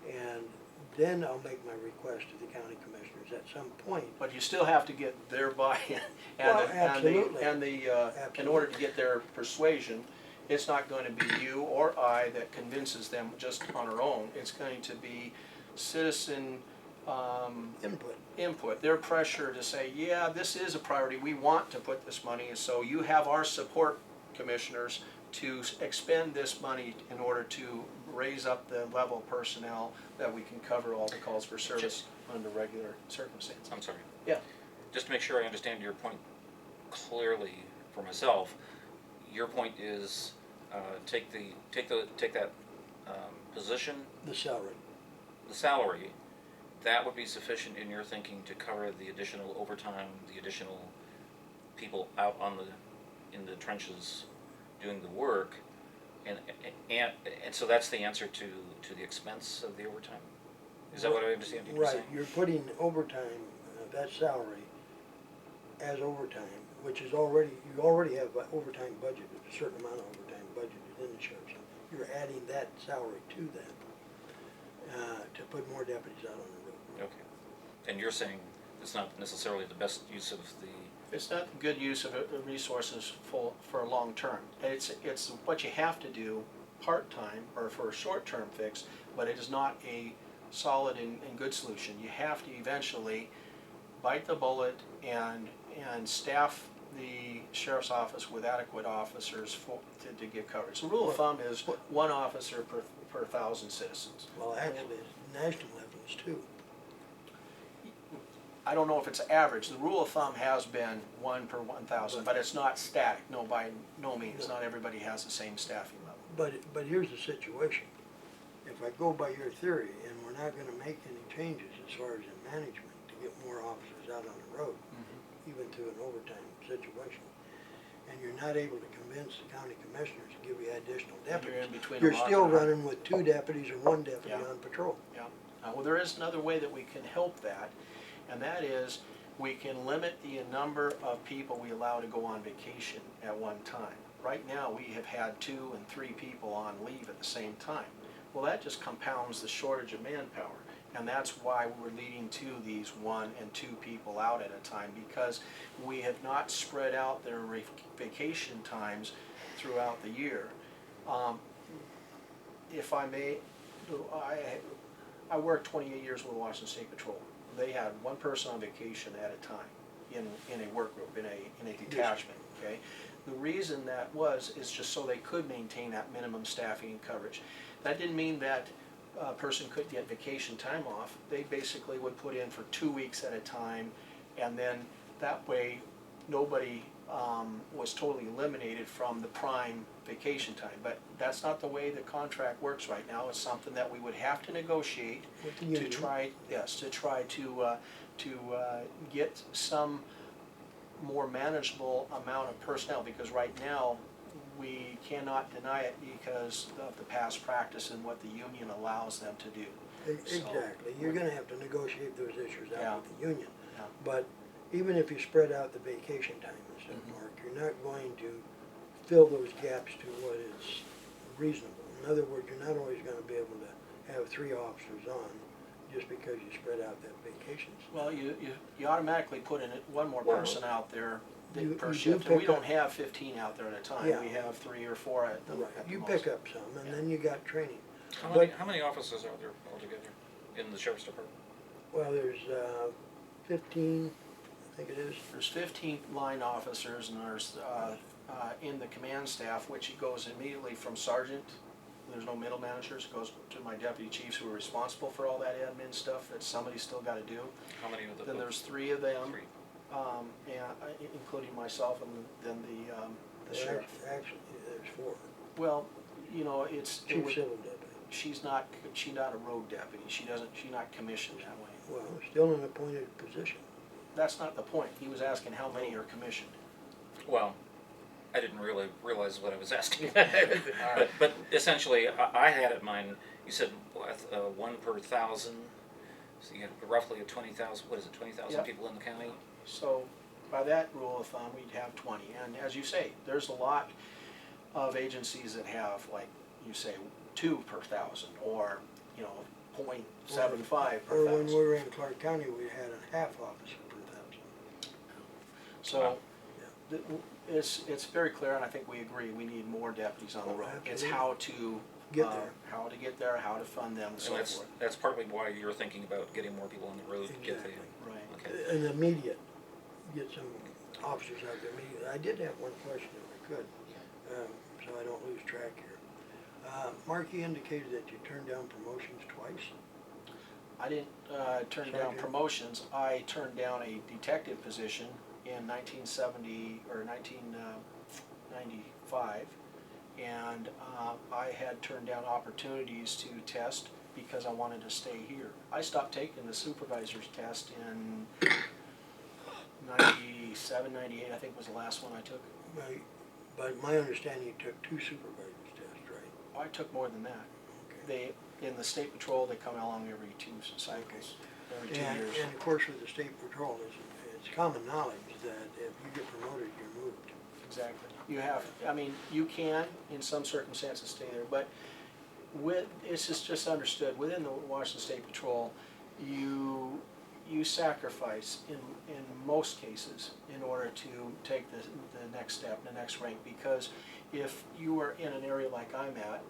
and then I'll make my request to the county commissioners at some point. But you still have to get their buy-in, Well, absolutely. in order to get their persuasion, it's not going to be you or I that convinces them just on our own. It's going to be citizen input, their pressure to say, yeah, this is a priority, we want to put this money, and so you have our support, commissioners, to expend this money in order to raise up the level of personnel that we can cover all the calls for service under regular circumstances. I'm sorry. Yeah. Just to make sure I understand your point clearly for myself, your point is take that position, The salary. the salary, that would be sufficient in your thinking to cover the additional overtime, the additional people out in the trenches doing the work, and so that's the answer to the expense of the overtime. Is that what I understand you Right, saying? you're putting overtime, that salary, as overtime, which is already, you already have overtime budgeted, a certain amount of overtime budgeted in the sheriff's office. You're adding that salary to that, to put more deputies out on the road. Okay. And you're saying it's not necessarily the best use of the... It's not good use of resources for a long term. It's what you have to do part-time or for a short-term fix, but it is not a solid and good solution. You have to eventually bite the bullet and staff the sheriff's office with adequate officers to give coverage. The rule of thumb is 1 officer per 1,000 citizens. Well, actually, national level is 2. I don't know if it's average. The rule of thumb has been 1 per 1,000, but it's not static. No, by no means. Not everybody has the same staffing level. But here's the situation. If I go by your theory, and we're not gonna make any changes as far as in management to get more officers out on the road, even to an overtime situation, and you're not able to convince the county commissioners to give you additional deputies, in between you're a rock still and a hard running with 2 deputies or 1 deputy Yeah. on patrol. Yeah. Well, there is another way that we can help that, and that is we can limit the number of people we allow to go on vacation at one time. Right now, we have had 2 and 3 people on leave at the same time. Well, that just compounds the shortage of manpower, and that's why we're leading to these 1 and 2 people out at a time, because we have not spread out their vacation times throughout the year. If I may, I worked 28 years with the Washington State Patrol. They had 1 person on vacation at a time in a work group, in a detachment, okay? The reason that is just so they could maintain that minimum staffing and coverage. That didn't mean that a person couldn't get vacation time off. They basically would put in for 2 weeks at a time, and then that way nobody was totally eliminated from the prime vacation time. But that's not the way the contract works right now. It's something that we would have to negotiate With the to union. try, yes, to try to get some more manageable amount of personnel, because right now, we cannot deny it because of the past practice and what the union allows them to do. So, Exactly. You're gonna have to negotiate those issues Yeah. out with the union. Yeah. But even if you spread out the vacation time and stuff, Mhm. Mark, you're not going to fill those gaps to what is reasonable. In other words, you're not always gonna be able to have 3 officers on just because you spread out that vacations. Well, you automatically put in one more Well, person out there per you do shift, and we pick don't up- have 15 out there at a time. Yeah. We have 3 or 4 at the Right. at the You most. pick up some, and then you got training. How many officers are there altogether in the sheriff's department? Well, there's 15, I think it is. There's 15 line officers, and there's in the command staff, which it goes immediately from sergeant. There's no middle managers. It goes to my deputy chiefs who are responsible for all that admin stuff that somebody's still got to do. How many of the? Then there's 3 of them, 3. including myself, and then the sheriff. Actually, there's 4. Well, you know, it Chief would, civil deputy. she's not a road deputy. She's not commissioned that way. Well, still an appointed position. That's not the point. He was asking how many are commissioned. Well, I didn't really realize what I was asking. right. But essentially, I had it in mind, you said 1 per 1,000, so you have roughly 20,000, what is it, 20,000 Yep. people in the county? So by that rule of thumb, we'd have 20. And as you say, there's a lot of agencies that have, like you say, 2 per 1,000, or, you know, 0.75 per Or when 1,000. we were in Clark County, we had a half officer per 1,000. So Wow. th- it's very clear, and I think we agree, we need more deputies on the Oh, road. It's absolutely. how to Get there. how to get there, how to fund them, and so And forth. that's partly why you're thinking about getting more people on the road to get the, Exactly. Right. okay. An immediate, get some officers out there immediately. I did have one question if I could, so I don't lose track here. Mark, you indicated that you turned down promotions twice. I didn't turn down Sergeant? promotions. I turned down a detective position in 1970 or 1995, and I had turned down opportunities to test because I wanted to stay here. I stopped taking the supervisor's test in 97, 98, I think was the last one I took. Right. But my understanding, you took 2 supervisors tests, right? I took more than that. Okay. In the state patrol, they come along every 2 cycles, every 2 And, years. and of course with the state patrol, it's common knowledge that if you get promoted, you're moved. Exactly. You have, I mean, you can, in some circumstances, stay there, but it's just understood, within the Washington State Patrol, you sacrifice in most cases in order to take the next step, the next rank, because if you are in an area like I'm at,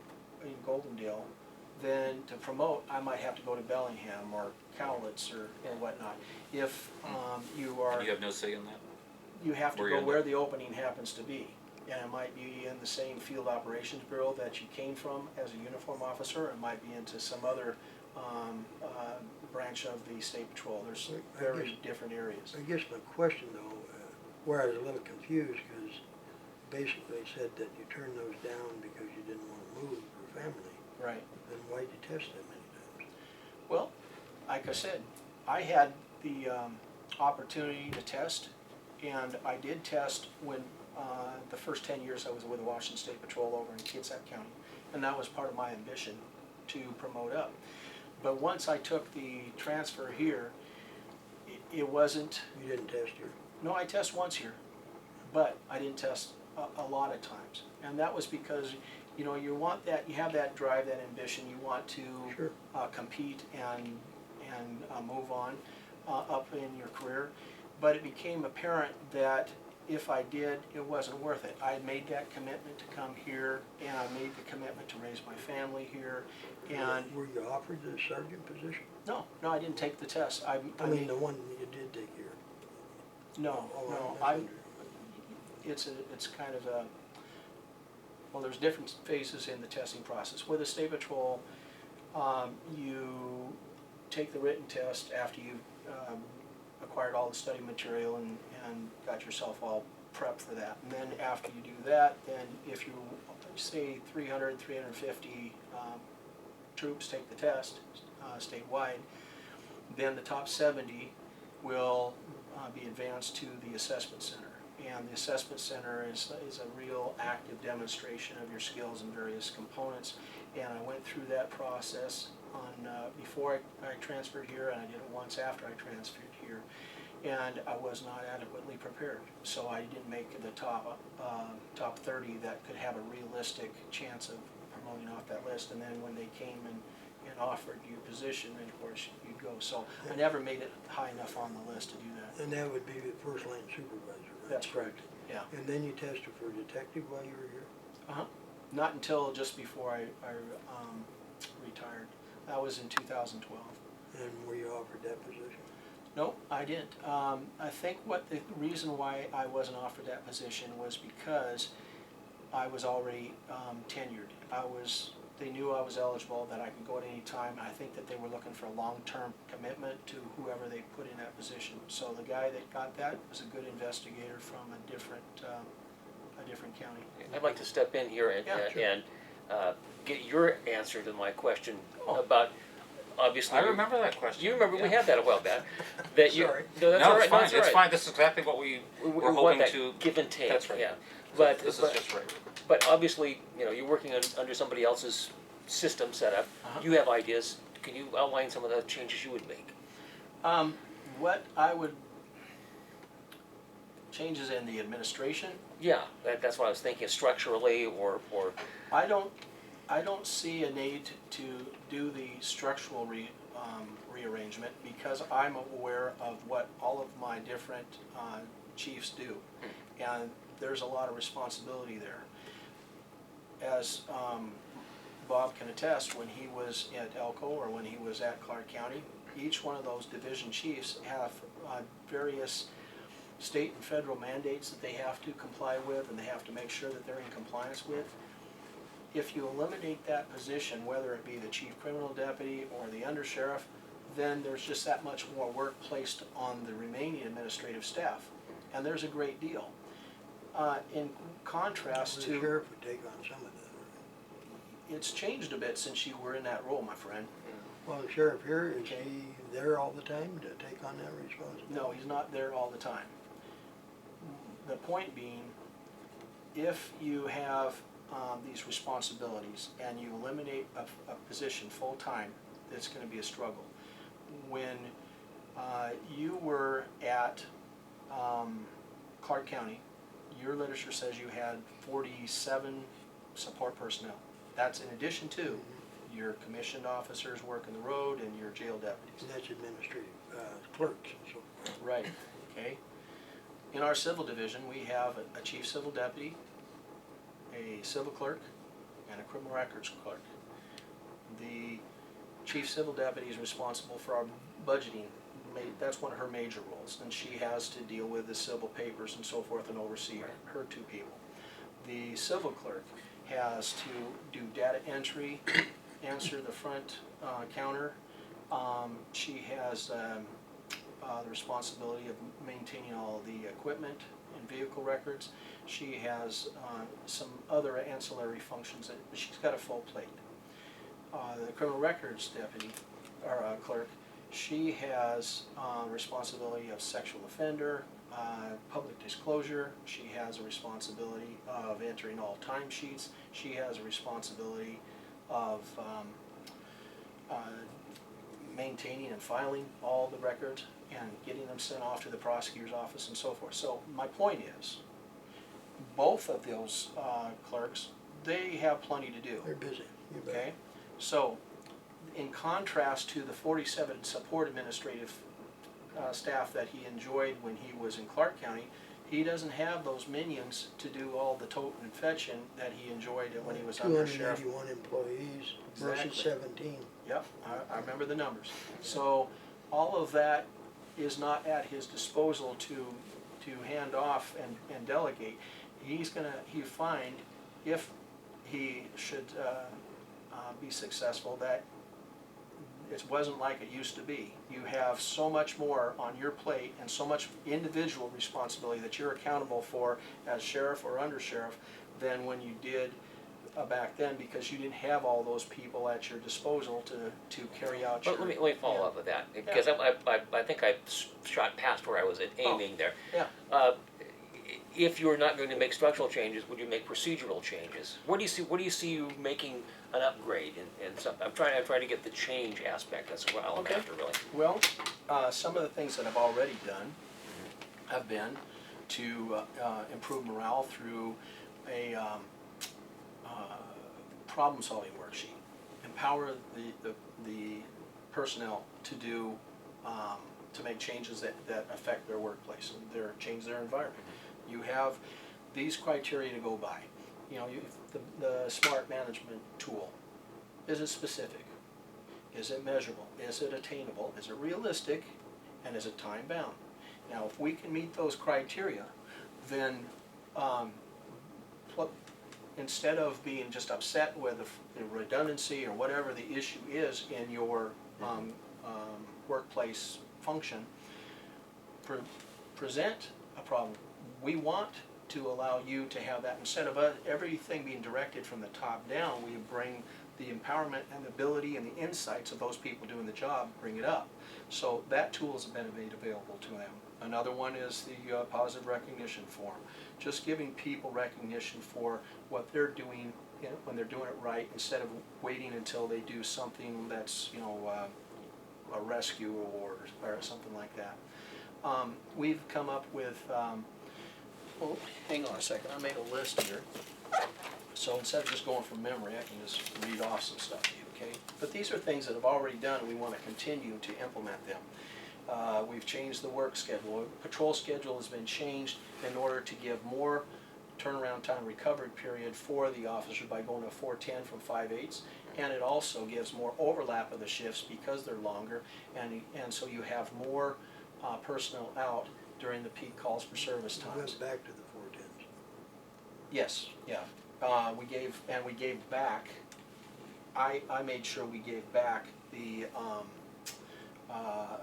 in Goldendale, then to promote, I might have to go to Bellingham or Cowlitz or whatnot. If you are, You have no say in that? you have to Where go you're where the opening happens to be. And it might be in the same field operations bureau that you came from as a uniform officer. It might be into some other branch of the state patrol. There's I very guess- different areas. I guess my question though, where I was a little confused, because basically it said that you turned those down because you didn't want to move your family, Right. then why'd you test that many times? Well, like I said, I had the opportunity to test, and I did test when the first 10 years I was with the Washington State Patrol over in Klickitat County, and that was part of my ambition to promote up. But once I took the transfer here, it wasn't, You didn't test your, no, I test once here, but I didn't test a lot of times. And that was because, you know, you want that, you have that drive, that ambition, you want to Sure. compete and move on up in your career. But it became apparent that if I did, it wasn't worth it. I had made that commitment to come here, and I made the commitment to raise my family here, and were you offered the sergeant position? no, I didn't take the test. I mean, the one you did take here. No, Oh, no, that's I, under- it's kind of a, well, there's different phases in the testing process. With the State Patrol, you take the written test after you've acquired all the study material and got got yourself all prepped for that. And then after you do that, then if you say 300, 350 troops take the test statewide, then the top 70 will be advanced to the assessment center. And the assessment center is a real active demonstration of your skills in various components. And I went through that process on before I transferred here, and I did it once after I transferred here. And I was not adequately prepared, so I didn't make the top 30 that could have a realistic chance of promoting off that list. And then when they came and offered you a position, then of course you'd go. So I never made it high enough on the list to do that. And that would be the first line supervisor, right? That's correct, yeah. And then you tested for detective while you were here? Uh-huh. Not until just before I retired. That was in 2012. And were you offered that position? No, I didn't. I think what the reason why I wasn't offered that position was because I was already tenured. They knew I was eligible, that I could go at any time. I think that they were looking for a long-term commitment to whoever they put in that position. So the guy that got that was a good investigator from a different county. I'd like to step in here and, Yeah, sure. and get your answer to my question Oh. about, obviously. I remember that question. You remember, we Yeah. had that a while back. That you, Sorry. No, that's No, all it's right, no, fine, that's all it's right. fine, this is exactly what we We were want hoping that to. give and take, That's right. yeah. So But, this but, is just right. but obviously, you know, you're working under somebody else's system setup. Uh-huh. You have ideas. Can you outline some of the changes you would make? What I would, changes in the administration, Yeah, that's what I was thinking, structurally or I don't see a need to do the structural rearrangement because I'm aware of what all of my different chiefs do. And there's a lot of responsibility there. As Bob can attest, when he was at Elko or when he was at Clark County, each one of those division chiefs have various state and federal mandates that they have to comply with and they have to make sure that they're in compliance with. If you eliminate that position, whether it be the chief criminal deputy or the undersheriff, then there's just that much more work placed on the remaining administrative staff. And there's a great deal. In contrast The to, sheriff would take on some of that. it's changed a bit since you were in that role, my friend. Well, the sheriff here, is Okay. he there all the time to take on that responsibility? No, he's not there all the time. The point being, if you have these responsibilities and you eliminate a position full-time, it's going to be a struggle. When you were at Clark County, your literature says you had 47 support personnel. That's in addition to your commissioned officers working the road and your jail deputies. And that's administrative clerks and so forth. Right, okay. In our civil division, we have a chief civil deputy, a civil clerk, and a criminal records clerk. The chief civil deputy is responsible for our budgeting. That's one of her major roles, and she has to deal with the civil papers and so forth and oversee her two people. The civil clerk has to do data entry, answer the front counter. She has the responsibility of maintaining all the equipment and vehicle records. She has some other ancillary functions, but she's got a full plate. The criminal records deputy, or clerk, she has responsibility of sexual offender, public disclosure. She has a responsibility of entering all timesheets. She has a responsibility of maintaining and filing all the records and getting them sent off to the prosecutor's office and so forth. So my point is, both of those clerks, they have plenty to do. They're busy, you bet. Okay, so in contrast to the 47 support administrative staff that he enjoyed when he was in Clark County, he doesn't have those minions to do all the toting and fetching that he enjoyed when he was under sheriff. 281 employees versus Exactly. 17. Yep, I remember the numbers. So all of that is not at his disposal to hand off and delegate. He find, if he should be successful, that it wasn't like it used to be. You have so much more on your plate and so much individual responsibility that you're accountable for as sheriff or under sheriff than when you did back then, because you didn't have all those people at your disposal to carry out your... But let me follow up with that, because I think I shot past where I was aiming there. Yeah. If you're not going to make structural changes, would you make procedural changes? What do you see you making an upgrade in something? I'm trying to get the change aspect. That's what I'm after, really. Well, some of the things that I've already done have been to improve morale through a problem-solving worksheet, empower the personnel to do to make changes that affect their workplace and change their environment. You have these criteria to go by. You know, the SMART management tool. Is it specific? Is it measurable? Is it attainable? Is it realistic? And is it time-bound? Now, if we can meet those criteria, then instead of being just upset with the redundancy or whatever the issue is in your workplace function, present a problem. We want to allow you to have that. Instead of everything being directed from the top down, we bring the empowerment and the ability and the insights of those people doing the job, bring it up. So that tool has been made available to them. Another one is the positive recognition form. Just giving people recognition for what they're doing when they're doing it right, instead of waiting until they do something that's, you know, a rescue or something like that. We've come up with, well, hang on a second, I made a list here. So instead of just going from memory, I can just read off some stuff to you, okay? But these are things that I've already done, and we want to continue to implement them. We've changed the work schedule. Patrol schedule has been changed in order to give more turnaround time recovery period for the officer by going to 410 from 5/8, and it also gives more overlap of the shifts because they're longer, and so you have more personnel out during the peak calls for service We times. went back to the 410s. Yes, yeah. We gave back, I made sure we gave back the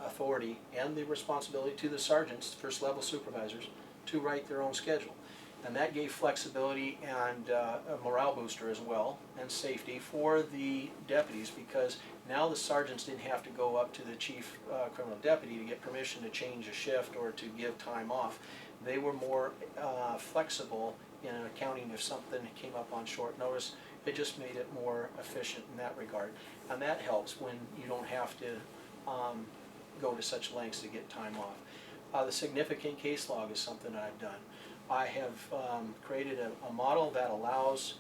authority and the responsibility to the sergeants, first level supervisors, to write their own schedule. And that gave flexibility and a morale booster as well, and safety for the deputies, because now the sergeants didn't have to go up to the chief criminal deputy to get permission to change a shift or to give time off. They were more flexible in accounting if something came up on short notice. It just made it more efficient in that regard. And that helps when you don't have to go to such lengths to get time off. The significant case log is something that I've done. I have created a model that allows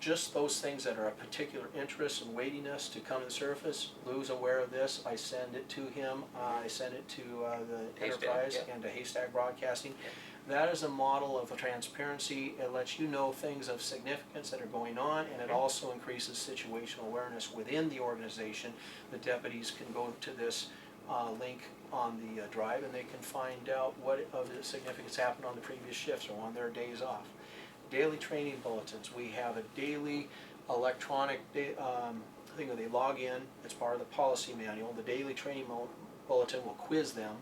just those things that are of particular interest and weightiness to come to the surface. Lou's aware of this. I send it to him. I send it to the Haystack, enterprise yeah. and to Haystack Broadcasting. That is a model of transparency. It lets you know things of significance that are going on, and it also increases situational awareness within the organization. The deputies can go to this link on the drive, and they can find out what of the significance happened on the previous shifts or on their days off. Daily training bulletins. We have a daily electronic thing that they log in. It's part of the policy manual. The daily training bulletin will quiz them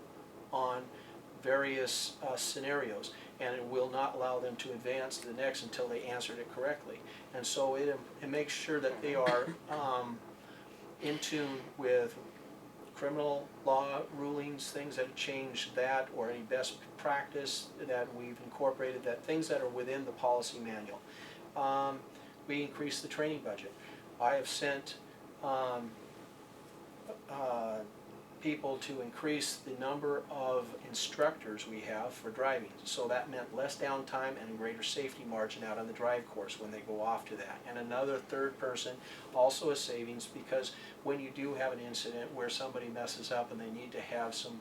on various scenarios, and it will not allow them to advance to the next until they answered it correctly. And so it makes sure that they are in tune with criminal law rulings, things that have changed that, or any best practice that we've incorporated, that things that are within the policy manual. We increased the training budget. I have sent people to increase the number of instructors we have for driving. So that meant less downtime and a greater safety margin out on the drive course when they go off to that. And another third person, also a savings, because when you do have an incident where somebody messes up and they need to have some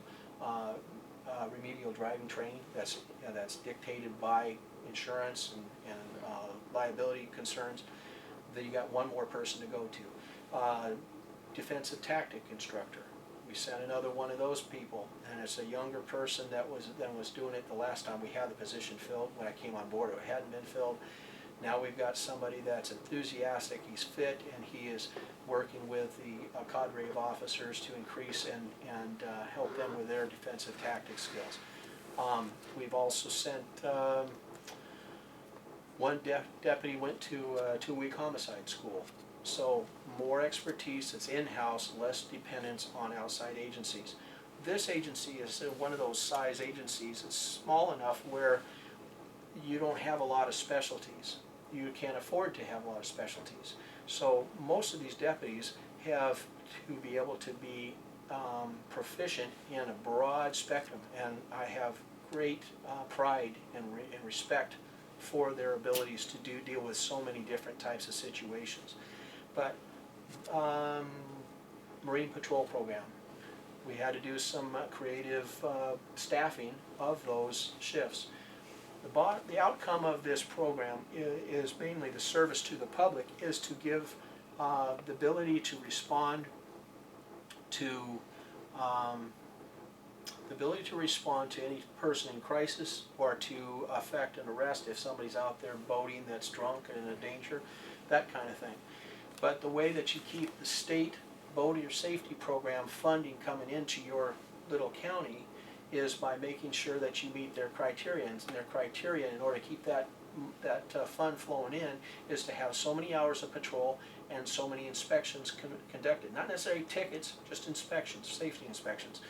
remedial driving training that's dictated by insurance and liability concerns, then you got one more person to go to. Defensive tactic instructor. We sent another one of those people, and it's a younger person that was doing it the last time we had the position filled. When I came on board, it hadn't been filled. Now we've got somebody that's enthusiastic, he's fit, and he is working with the cadre of officers to increase and help them with their defensive tactics skills. We've also sent, one deputy went to a 2-week homicide school. So more expertise, it's in-house, less dependence on outside agencies. This agency is one of those size agencies. It's small enough where you don't have a lot of specialties. You can't afford to have a lot of specialties. So most of these deputies have to be able to be proficient in a broad spectrum, and I have great pride and respect for their abilities to deal with so many different types of situations. But Marine Patrol Program, we had to do some creative staffing of those shifts. The outcome of this program is mainly the service to the public, is to give the ability to respond to any person in crisis, or to effect an arrest if somebody's out there boating that's drunk and in a danger, that kind of thing. But the way that you keep the state boater safety program funding coming into your little county is by making sure that you meet their criterions, and their criteria in order to keep that fund flowing in is to have so many hours of patrol and so many inspections conducted. Not necessarily tickets, just inspections, safety inspections.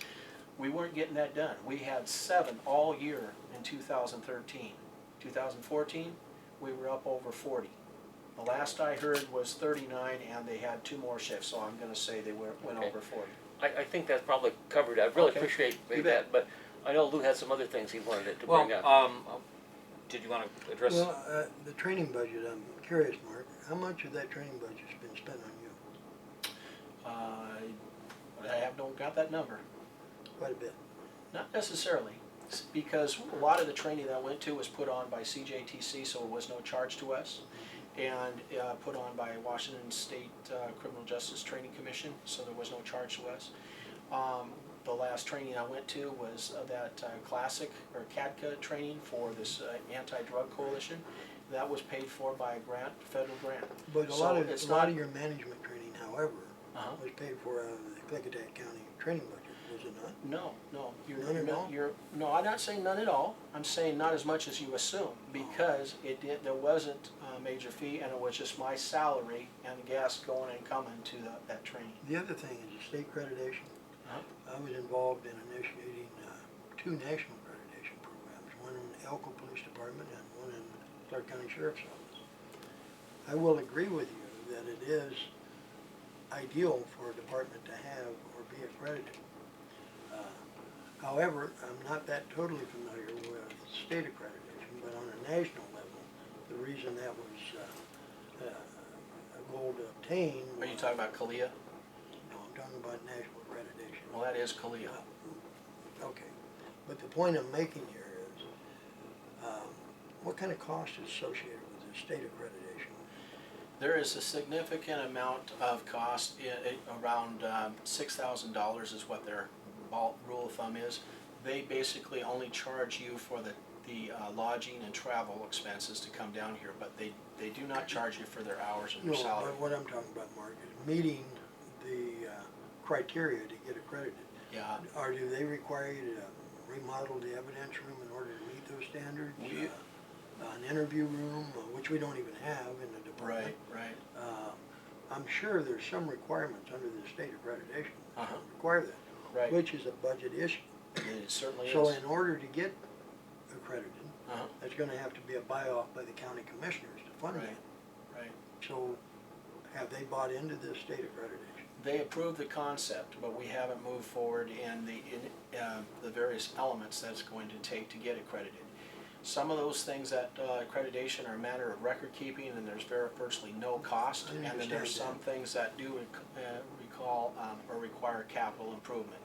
We weren't getting that done. We had 7 all year in 2013. 2014, we were up over 40. The last I heard was 39, and they had 2 more shifts, so I'm going to say they went Okay. over 40. I think that's probably covered. I really Okay. appreciate You that, but I know Lou had some other things he wanted to Well, bring up. did you want to address? Well, the training budget, I'm curious, Mark, how much of that training budget's been spent on you? I don't got that number. Quite a bit. Not necessarily, because a lot of the training that I went to was put on by CJTC, so it was no charge to us, and put on by Washington State Criminal Justice Training Commission, so there was no charge to us. The last training I went to was that classic or CADCA training for this anti-drug coalition. That was paid for by a grant, federal grant. But a So lot it's of not- your management training, however, Uh-huh. was paid for out of the Klickitat County training budget, was it not? No, None at all? no, I'm not saying none at all. I'm saying not as much as you assume, because there wasn't a major fee, and it was just my salary and gas going and coming to that training. The other thing is the state accreditation. Uh-huh. I was involved in initiating 2 national accreditation programs, one in the Elko Police Department and one in the Clark County Sheriff's Office. I will agree with you that it is ideal for a department to have or be accredited. However, I'm not that totally familiar with state accreditation, but on a national level, the reason that was a goal to obtain Are was... you talking about CALIA? No, I'm talking about national accreditation. Well, that is CALIA. Okay, but the point I'm making here is, what kind of cost is associated with the state accreditation? There is a significant amount of cost, around $6,000 is what their rule of thumb is. They basically only charge you for the lodging and travel expenses to come down here, but they do not charge you for their hours and No, their salary. but what I'm talking about, Mark, is meeting the criteria to get accredited. Yeah. Or do they require you to remodel the evidence room in order to meet those standards? An interview room, which we don't even have in the department. Right. I'm sure there's some requirements under the state accreditation that Uh-huh. require that, Right. which is a budget issue. It certainly So is. in order to get accredited, Uh-huh. there's going to have to be a buy-off by the county commissioners to fund Right. it. Right. So have they bought into this state accreditation? They approved the concept, but we haven't moved forward in the various elements that it's going to take to get accredited. Some of those things that accreditation are a matter of record keeping, and there's virtually no cost. I And then understand there's some that. things that do recall or require capital improvement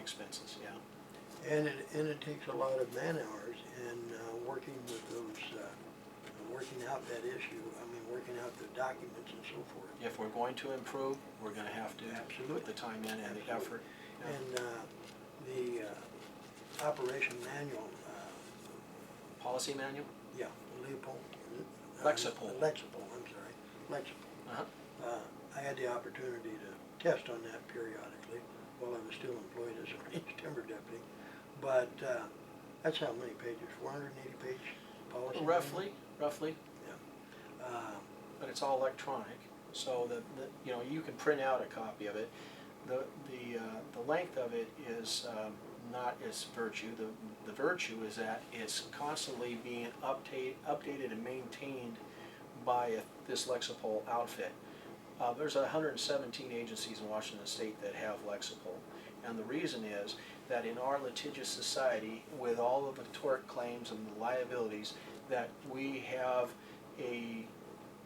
expenses. Yeah. And it takes a lot of man hours in working with those, working out that issue, working out the documents and so forth. If we're going to improve, we're going to have to Absolutely. put the time in and the effort. Yeah. And the operation manual, Policy manual? yeah, Leopold, Lexipol. Lexipol, I'm sorry, Lexipol. Uh-huh. I had the opportunity to test on that periodically while I was still employed as a range timber deputy. But that's how many pages, 480 page policy? Roughly. Yeah. But it's all electronic, so that you know, you can print out a copy of it. The length of it is not its virtue. The virtue is that it's constantly being updated and maintained by this Lexipol outfit. There's 117 agencies in Washington State that have Lexipol, and the reason is that in our litigious society, with all of the tort claims and the liabilities, that we have a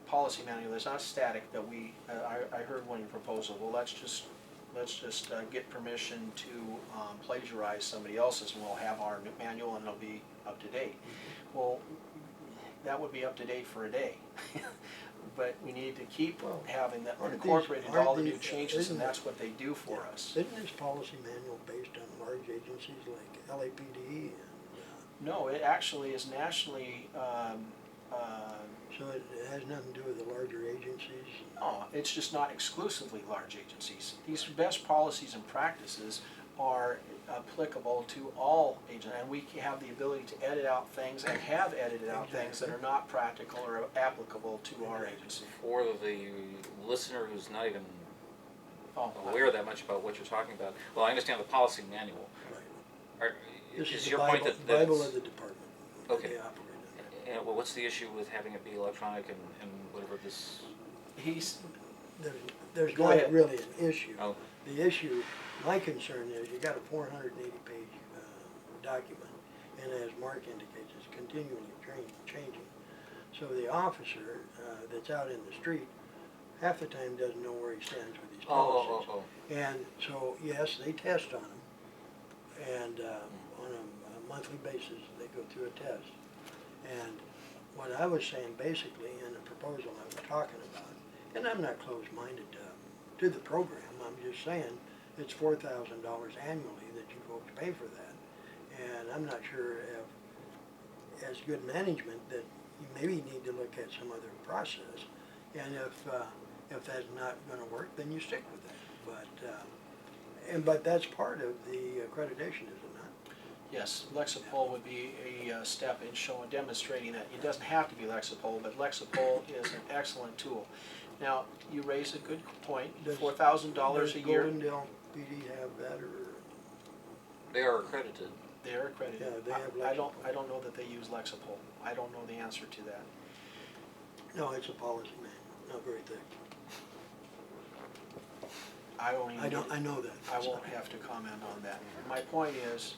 policy manual that's not static. That we, I heard one proposal. Well, let's just get permission to plagiarize somebody else's, and we'll have our manual, and it'll be up to date. Well, that would be up to date for a day. But we need to keep having that incorporated all the new changes, and that's what they do for us. Isn't this policy manual based on large agencies like LAPD? And, no, it actually is nationally. So it has nothing to do with the larger agencies? No, it's just not exclusively large agencies. These best policies and practices are applicable to all agencies, and we have the ability to edit out things and have edited out things that are not practical or applicable to our agency. For the listener who's not even aware that much about what you're talking about, well, I understand the policy manual. Right. This Is is your the point Bible, that Bible of the department. Okay. They operate in. Well, what's the issue with having it be electronic and whatever this? There's Go not ahead. really an issue. Oh. The issue, my concern is you got a 480 page document, and as Marc indicates, it's continually changing. So the officer that's out in the street half the time doesn't know where he stands with these policies. And so, yes, they test on them, and on a monthly basis they go through a test. And what I was saying basically in the proposal I was talking about, and I'm not closed-minded to the program, I'm just saying it's $4,000 annually that you folks pay for that. And I'm not sure if, as good management, that you maybe need to look at some other process. And if that's not going to work, then you stick with that. But that's part of the accreditation, is it not? Yes, Lexipol would be a step in showing, demonstrating that it doesn't have to be Lexipol, but Lexipol is an excellent tool. Now, you raise a good point. $4,000 a year. Does Goldendale PD have that, or? They are accredited. They are accredited. Yeah, they have I Lexipol. don't know that they use Lexipol. I don't know the answer to that. No, it's a policy manual, not very thick. I won't even. I know that. I won't have to comment on that. My point is,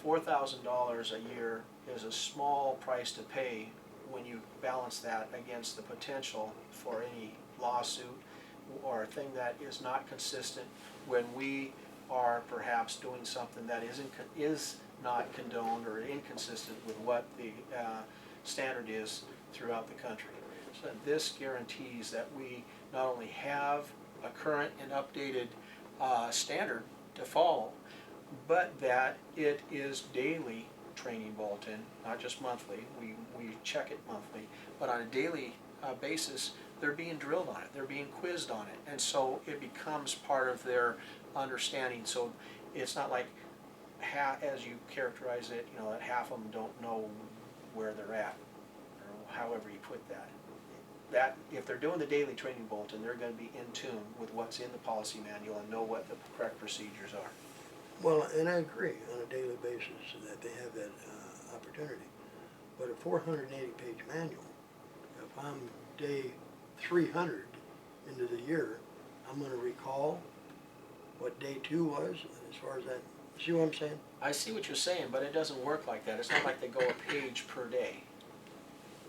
$4,000 a year is a small price to pay when you balance that against the potential for any lawsuit or a thing that is not consistent when we are perhaps doing something that is not condoned or inconsistent with what the standard is throughout the country. So this guarantees that we not only have a current and updated standard to follow, but that it is daily training bulletin, not just monthly. We check it monthly, but on a daily basis, they're being drilled on it. They're being quizzed on it, and so it becomes part of their understanding. So it's not like, as you characterize it, you know, that half of them don't know where they're at, or however you put that. That if they're doing the daily training bulletin, they're going to be in tune with what's in the policy manual and know what the correct procedures are. Well, and I agree on a daily basis that they have that opportunity. But a 480-page manual, if I'm day 300 into the year, I'm going to recall what day 2 was as far as that. See what I'm saying? I see what you're saying, but it doesn't work like that. It's not like they go a page per day.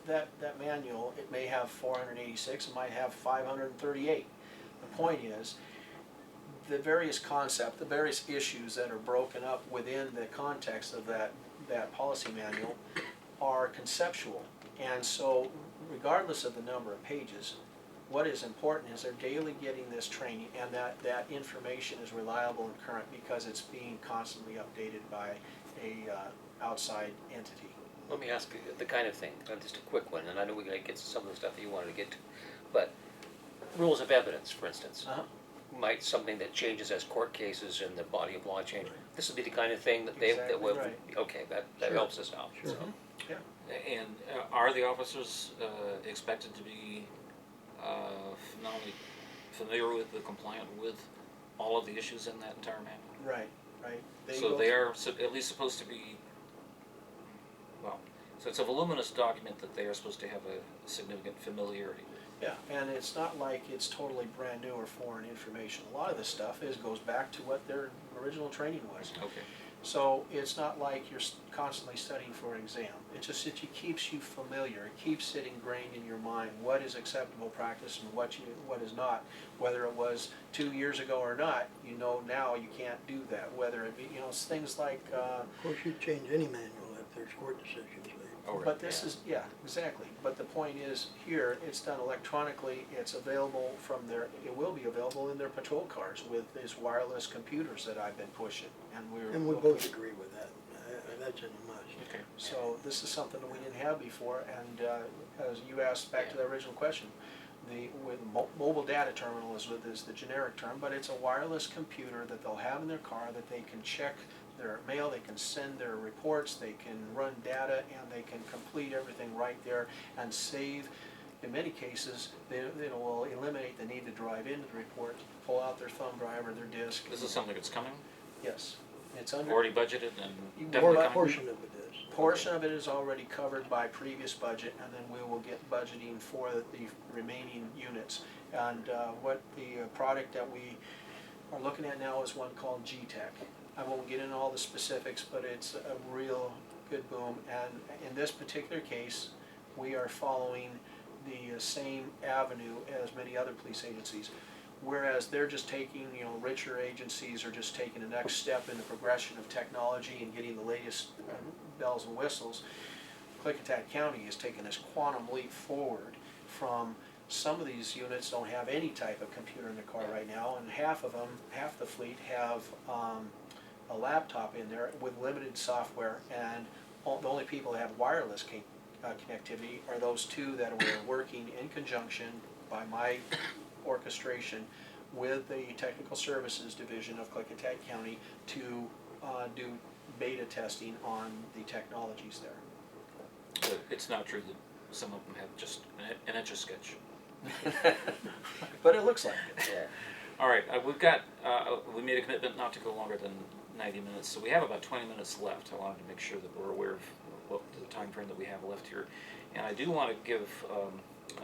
That manual, it may have 486, it might have 538. The point is, the various concepts, the various issues that are broken up within the context of that policy manual are conceptual. And so, regardless of the number of pages, what is important is they're daily getting this training, and that information is reliable and current because it's being constantly updated by a outside entity. Let me ask you the kind of thing, just a quick one, and I know we're gonna get to some of the stuff that you wanted to get to, but rules of evidence, for instance. Uh-huh. Might something that changes as court cases and the body of law change. This would be the kind of thing that they, that Exactly would, right. okay, that Sure. helps us out. Sure. So, Yeah. And are the officers expected to be not only familiar with but compliant with all of the issues in that entire manual? Right, right. So go they through- are at least supposed to be, well, so it's a voluminous document that they are supposed to have a significant familiarity with. Yeah, and it's not like it's totally brand new or foreign information. A lot of this stuff goes back to what their original training was. Okay. So it's not like you're constantly studying for an exam. It's just it keeps you familiar. It keeps it ingrained in your mind what is acceptable practice and what is not. Whether it was 2 years ago or not, you know now you can't do that. Whether it be, it's things like. Of course, you'd change any manual if there's court decisions made. Oh, right. But this is, yeah, exactly. But the point is, here, it's done electronically, it's available from their, it will be available in their patrol cars with these wireless computers that I've been pushing. And we both agree with that. That's in a must. Okay. So this is something that we didn't have before, and as you asked, back to the original question, with mobile data terminal is the generic term, but it's a wireless computer that they'll have in their car that they can check their mail, they can send their reports, they can run data, and they can complete everything right there and save. In many cases, it will eliminate the need to drive into the report, pull out their thumb drive or their disk. This is something that's coming, Yes, it's under. already budgeted and You- definitely Or- coming? Portion of it is. Portion of it is already covered by previous budget, and then we will get budgeting for the remaining units. And what the product that we are looking at now is one called G-Tech. I won't get into all the specifics, but it's a real good boom. And in this particular case, we are following the same avenue as many other police agencies. Whereas they're just taking, richer agencies are just taking the next step in the progression of technology and getting the latest bells and whistles. Klickitat County is taking this quantum leap forward from some of these units don't have any type of computer in the car right now, and half the fleet have a laptop in there with limited software, and the only people that have wireless connectivity are those two that were working in conjunction by my orchestration with the Technical Services Division of Klickitat County to do beta testing on the technologies there. But it's not true that some of them have just an Etch-a-Sketch. But it looks like it. yeah. All right, we've got, we made a commitment not to go longer than 90 minutes, so we have about 20 minutes left. I wanted to make sure that we're aware of what the time frame that we have left here. And I do want to give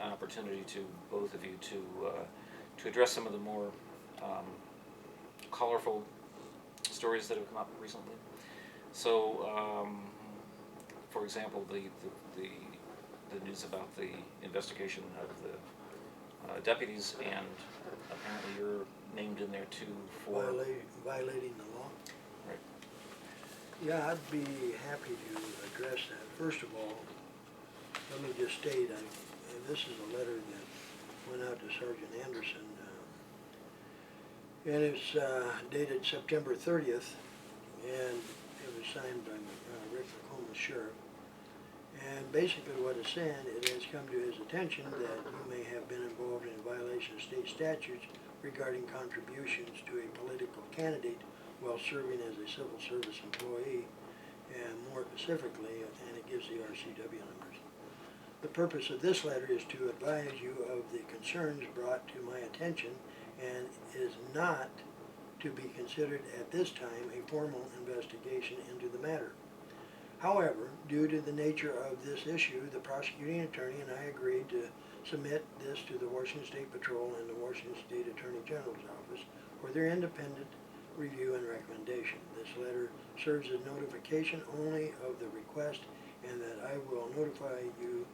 an opportunity to both of you to address some of the more colorful stories that have come up recently. So, for example, the news about the investigation of the deputies, and apparently you're named in there too for Violating the law. Right. Yeah, I'd be happy to address that. First of all, let me just state, this is a letter that went out to Sergeant Anderson, and it's dated September 30th, and it was signed by Rick McComas, Sheriff. And basically what it's saying, it has come to his attention that you may have been involved in violation of state statutes regarding contributions to a political candidate while serving as a civil service employee, and more specifically, and it gives the RCW numbers. The purpose of this letter is to advise you of the concerns brought to my attention, and is not to be considered at this time a formal investigation into the matter. However, due to the nature of this issue, the prosecuting attorney and I agreed to submit this to the Washington State Patrol and the Washington State Attorney General's Office for their independent review and recommendation. This letter serves as notification only of the request, and that I will notify you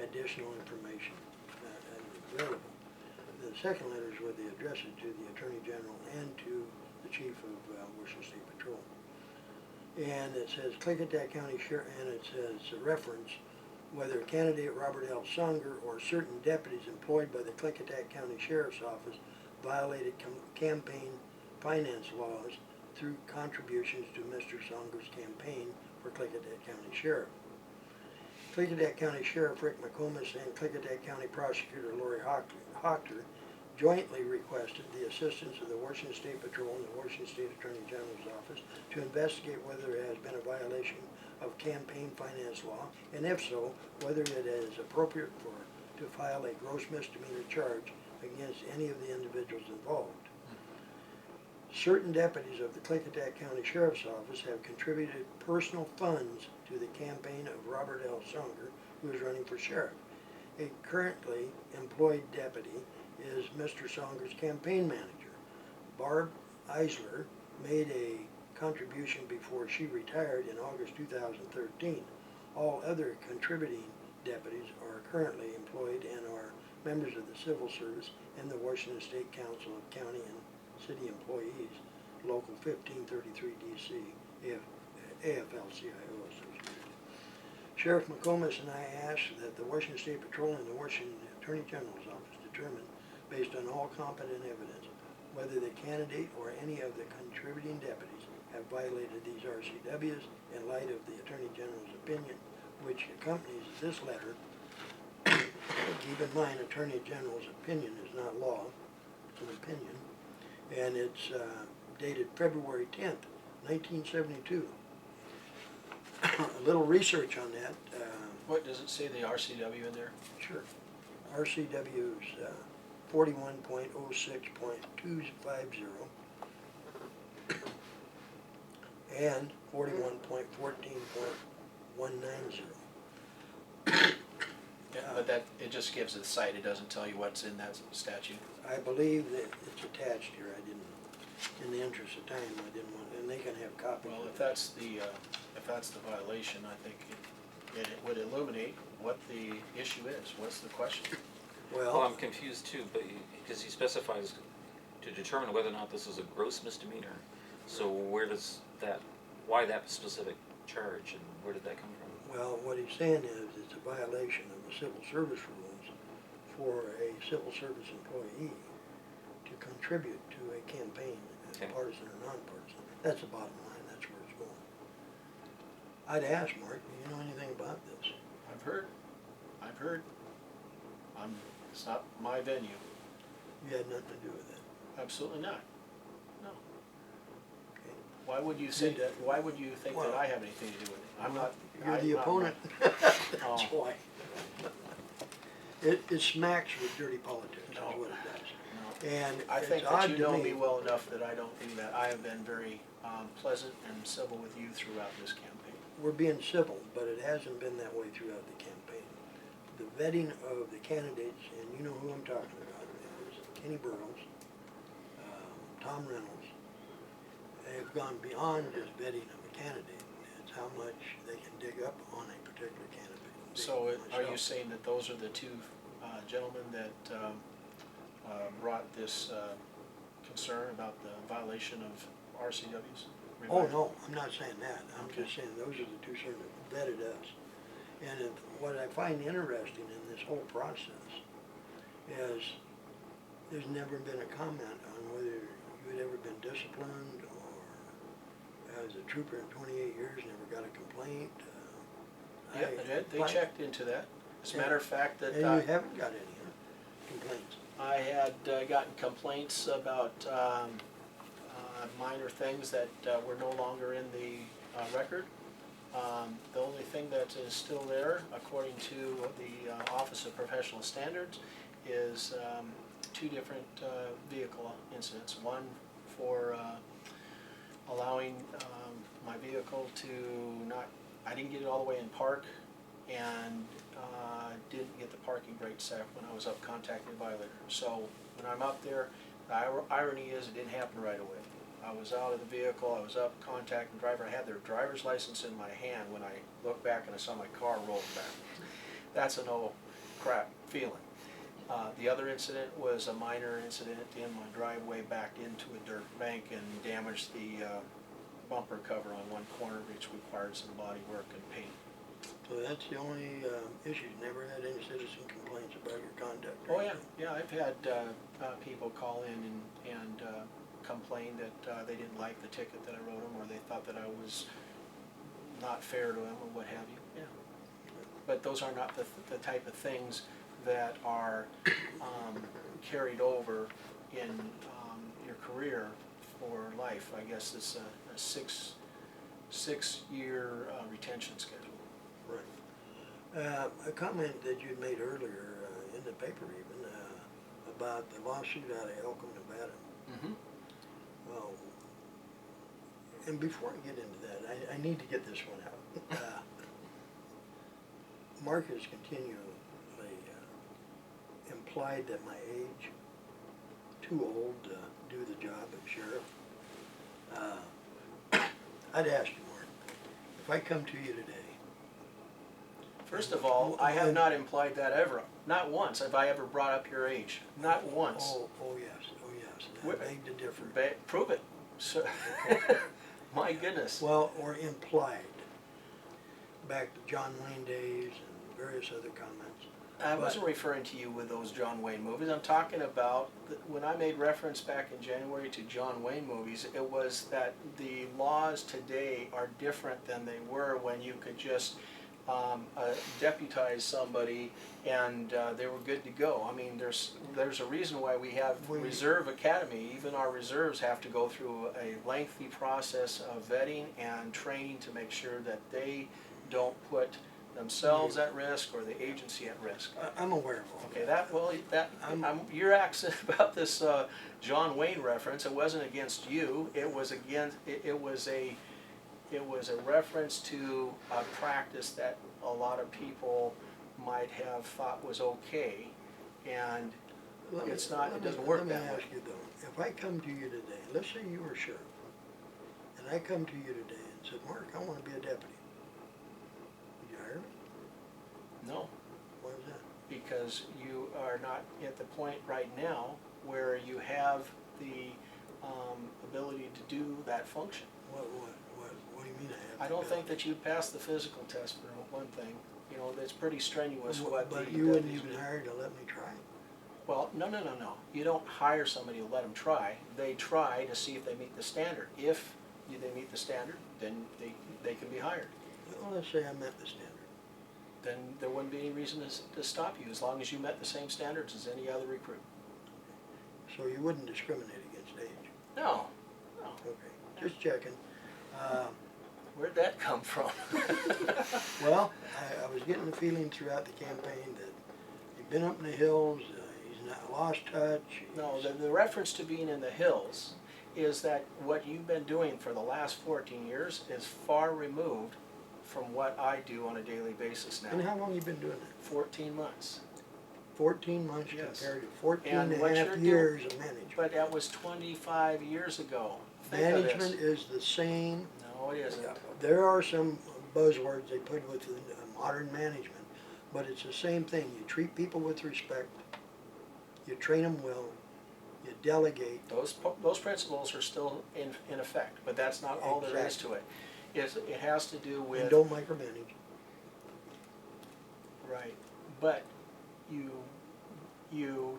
additional information available. The second letter is with the addresses to the Attorney General and to the Chief of Washington State Patrol. And it says Klickitat County Sheriff, and it says reference whether candidate Robert L. Songer or certain deputies employed by the Klickitat County Sheriff's Office violated campaign finance laws through contributions to Mr. Songer's campaign for Klickitat County Sheriff. Klickitat County Sheriff Rick McComas and Klickitat County Prosecutor Lori Hochter jointly requested the assistance of the Washington State Patrol and the Washington State Attorney General's Office to investigate whether there has been a violation of campaign finance law, and if so, whether it is appropriate to file a gross misdemeanor charge against any of the individuals involved. Certain deputies of the Klickitat County Sheriff's Office have contributed personal funds to the campaign of Robert L. Songer, who is running for sheriff. A currently employed deputy is Mr. Songer's campaign manager. Barb Eisler made a contribution before she retired in August 2013. All other contributing deputies are currently employed and are members of the Civil Service and the Washington State Council of County and City Employees, Local 1533 DC, AFL-CIO Association. Sheriff McComas and I asked that the Washington State Patrol and the Washington Attorney General's Office determine, based on all competent evidence, whether the candidate or any of the contributing deputies have violated these RCWs in light of the Attorney General's opinion, which accompanies this letter. Keep in mind, Attorney General's opinion is not law, it's an opinion, and it's dated February 10th, 1972. A little research on that. What does it say, the RCW in there? Sure. RCW's 41.06.250 and 41.14.190. But that, it just gives it the site, it doesn't tell you what's in that statute. I believe that it's attached here. I didn't, in the interest of time, I didn't want, and they can have copies. Well, of if it. that's the violation, I think it would illuminate what the issue is. What's the question? Well, I'm confused too, but because he specifies to determine whether or not this is a gross misdemeanor. So where does that, why that specific charge, and where did that come from? Well, what he's saying is it's a violation of the civil service rules for a civil service employee to contribute to a campaign, Okay. partisan or nonpartisan. That's the bottom line. That's where it's going. I'd ask Mark, do you know anything about this? I've heard. It's not my venue. You had nothing to do with it. Absolutely not. No. Okay. Why would you say that? Why would you think Well, that I have anything to do with it? I'm not. You're I'm the not- opponent. That's Oh. why. It smacks with dirty politics, No. is what it does. No. And I think it's that odd you to know me. me well enough that I don't do that. I have been very pleasant and civil with you throughout this campaign. We're being civil, but it hasn't been that way throughout the campaign. The vetting of the candidates, and you know who I'm talking about, is Kenny Burrows, Tom Reynolds. They've gone beyond just vetting of a candidate. It's how much they can dig up on a particular candidate. So are you Myself. saying that those are the two gentlemen that brought this concern about the violation of RCWs? Oh, no, I'm not saying that. I'm Okay. just saying those are the two certain that vetted us. And what I find interesting in this whole process is there's never been a comment on whether you had ever been disciplined or as a trooper in 28 years, never got a complaint. Yeah, they checked into that. As a matter of fact, that And you haven't got any complaints. I had gotten complaints about minor things that were no longer in the record. The only thing that is still there, according to the Office of Professional Standards, is two different vehicle incidents. One for allowing my vehicle to not, I didn't get it all the way in park, and didn't get the parking brake set when I was up contacting the violator. So when I'm up there, the irony is it didn't happen right away. I was out of the vehicle, I was up contacting the driver, I had their driver's license in my hand when I looked back and I saw my car roll back. That's a no crap feeling. The other incident was a minor incident in my driveway, backed into a dirt bank and damaged the bumper cover on one corner, which required some body work and paint. So that's the only issue. Never had any citizen complaints about your conduct? or Oh yeah, anything? yeah, I've had people call in and complain that they didn't like the ticket that I wrote them, or they thought that I was not fair to them, or what have you. Yeah. but those are not the type of things that are carried over in your career for life. I guess it's a six-year retention schedule. Right. A comment that you made earlier in the paper even about the lawsuit out of Elko, Nevada. Mm-hmm. Well, and before I get into that, I need to get this one out. Marc has continually implied that my age, too old to do the job of sheriff. I'd ask you, Marc, if I come to you today. First of all, I have not implied that ever. Not once have I ever brought up your age. Not once. Oh yes. I beg to differ. Prove it. So, my goodness. Well, or implied. Back to John Wayne days and various other comments. I wasn't referring to you with those John Wayne movies. I'm talking about when I made reference back in January to John Wayne movies, it was that the laws today are different than they were when you could just deputize somebody and they were good to go. I mean, there's a reason why we have Reserve Academy. Even our reserves have to go through a lengthy process of vetting and training to make sure that they don't put themselves at risk or the agency at risk. I'm aware of all Okay, that. your accent about this John Wayne reference, it wasn't against you. It was a reference to a practice that a lot of people might have thought was okay, and it doesn't work that way. Let me ask you though, if I come to you today, let's say you were sheriff, and I come to you today and said, Marc, I want to be a deputy. Would you hire me? No, Why is that? because you are not at the point right now where you have the ability to do that function. What do you mean I have? I don't think that you passed the physical test for one thing. You know, that's pretty strenuous what But the you wouldn't deputies even do. hire to let me try? Well, no. You don't hire somebody to let them try. They try to see if they meet the standard. If they meet the standard, then they can be hired. Well, let's say I met the standard. Then there wouldn't be any reason to stop you as long as you met the same standards as any other recruit. So you wouldn't discriminate against age? No. Okay, just checking. Where'd that come from? Well, I was getting the feeling throughout the campaign that he'd been up in the hills, he's not lost touch. No, the reference to being in the hills is that what you've been doing for the last 14 years is far removed from what I do on a daily basis now. And how long you been doing that? 14 months. 14 months Yes. compared to 14 And and what a you're half doing- years of management. But that was 25 years ago. Think of this. Management is the same. No, it isn't. There are some buzzwords they put with modern management, but it's the same thing. You treat people with respect, you train them well, you delegate. Those principles are still in effect, but that's not all there is to it. It has to do And with, don't micromanage. right, but you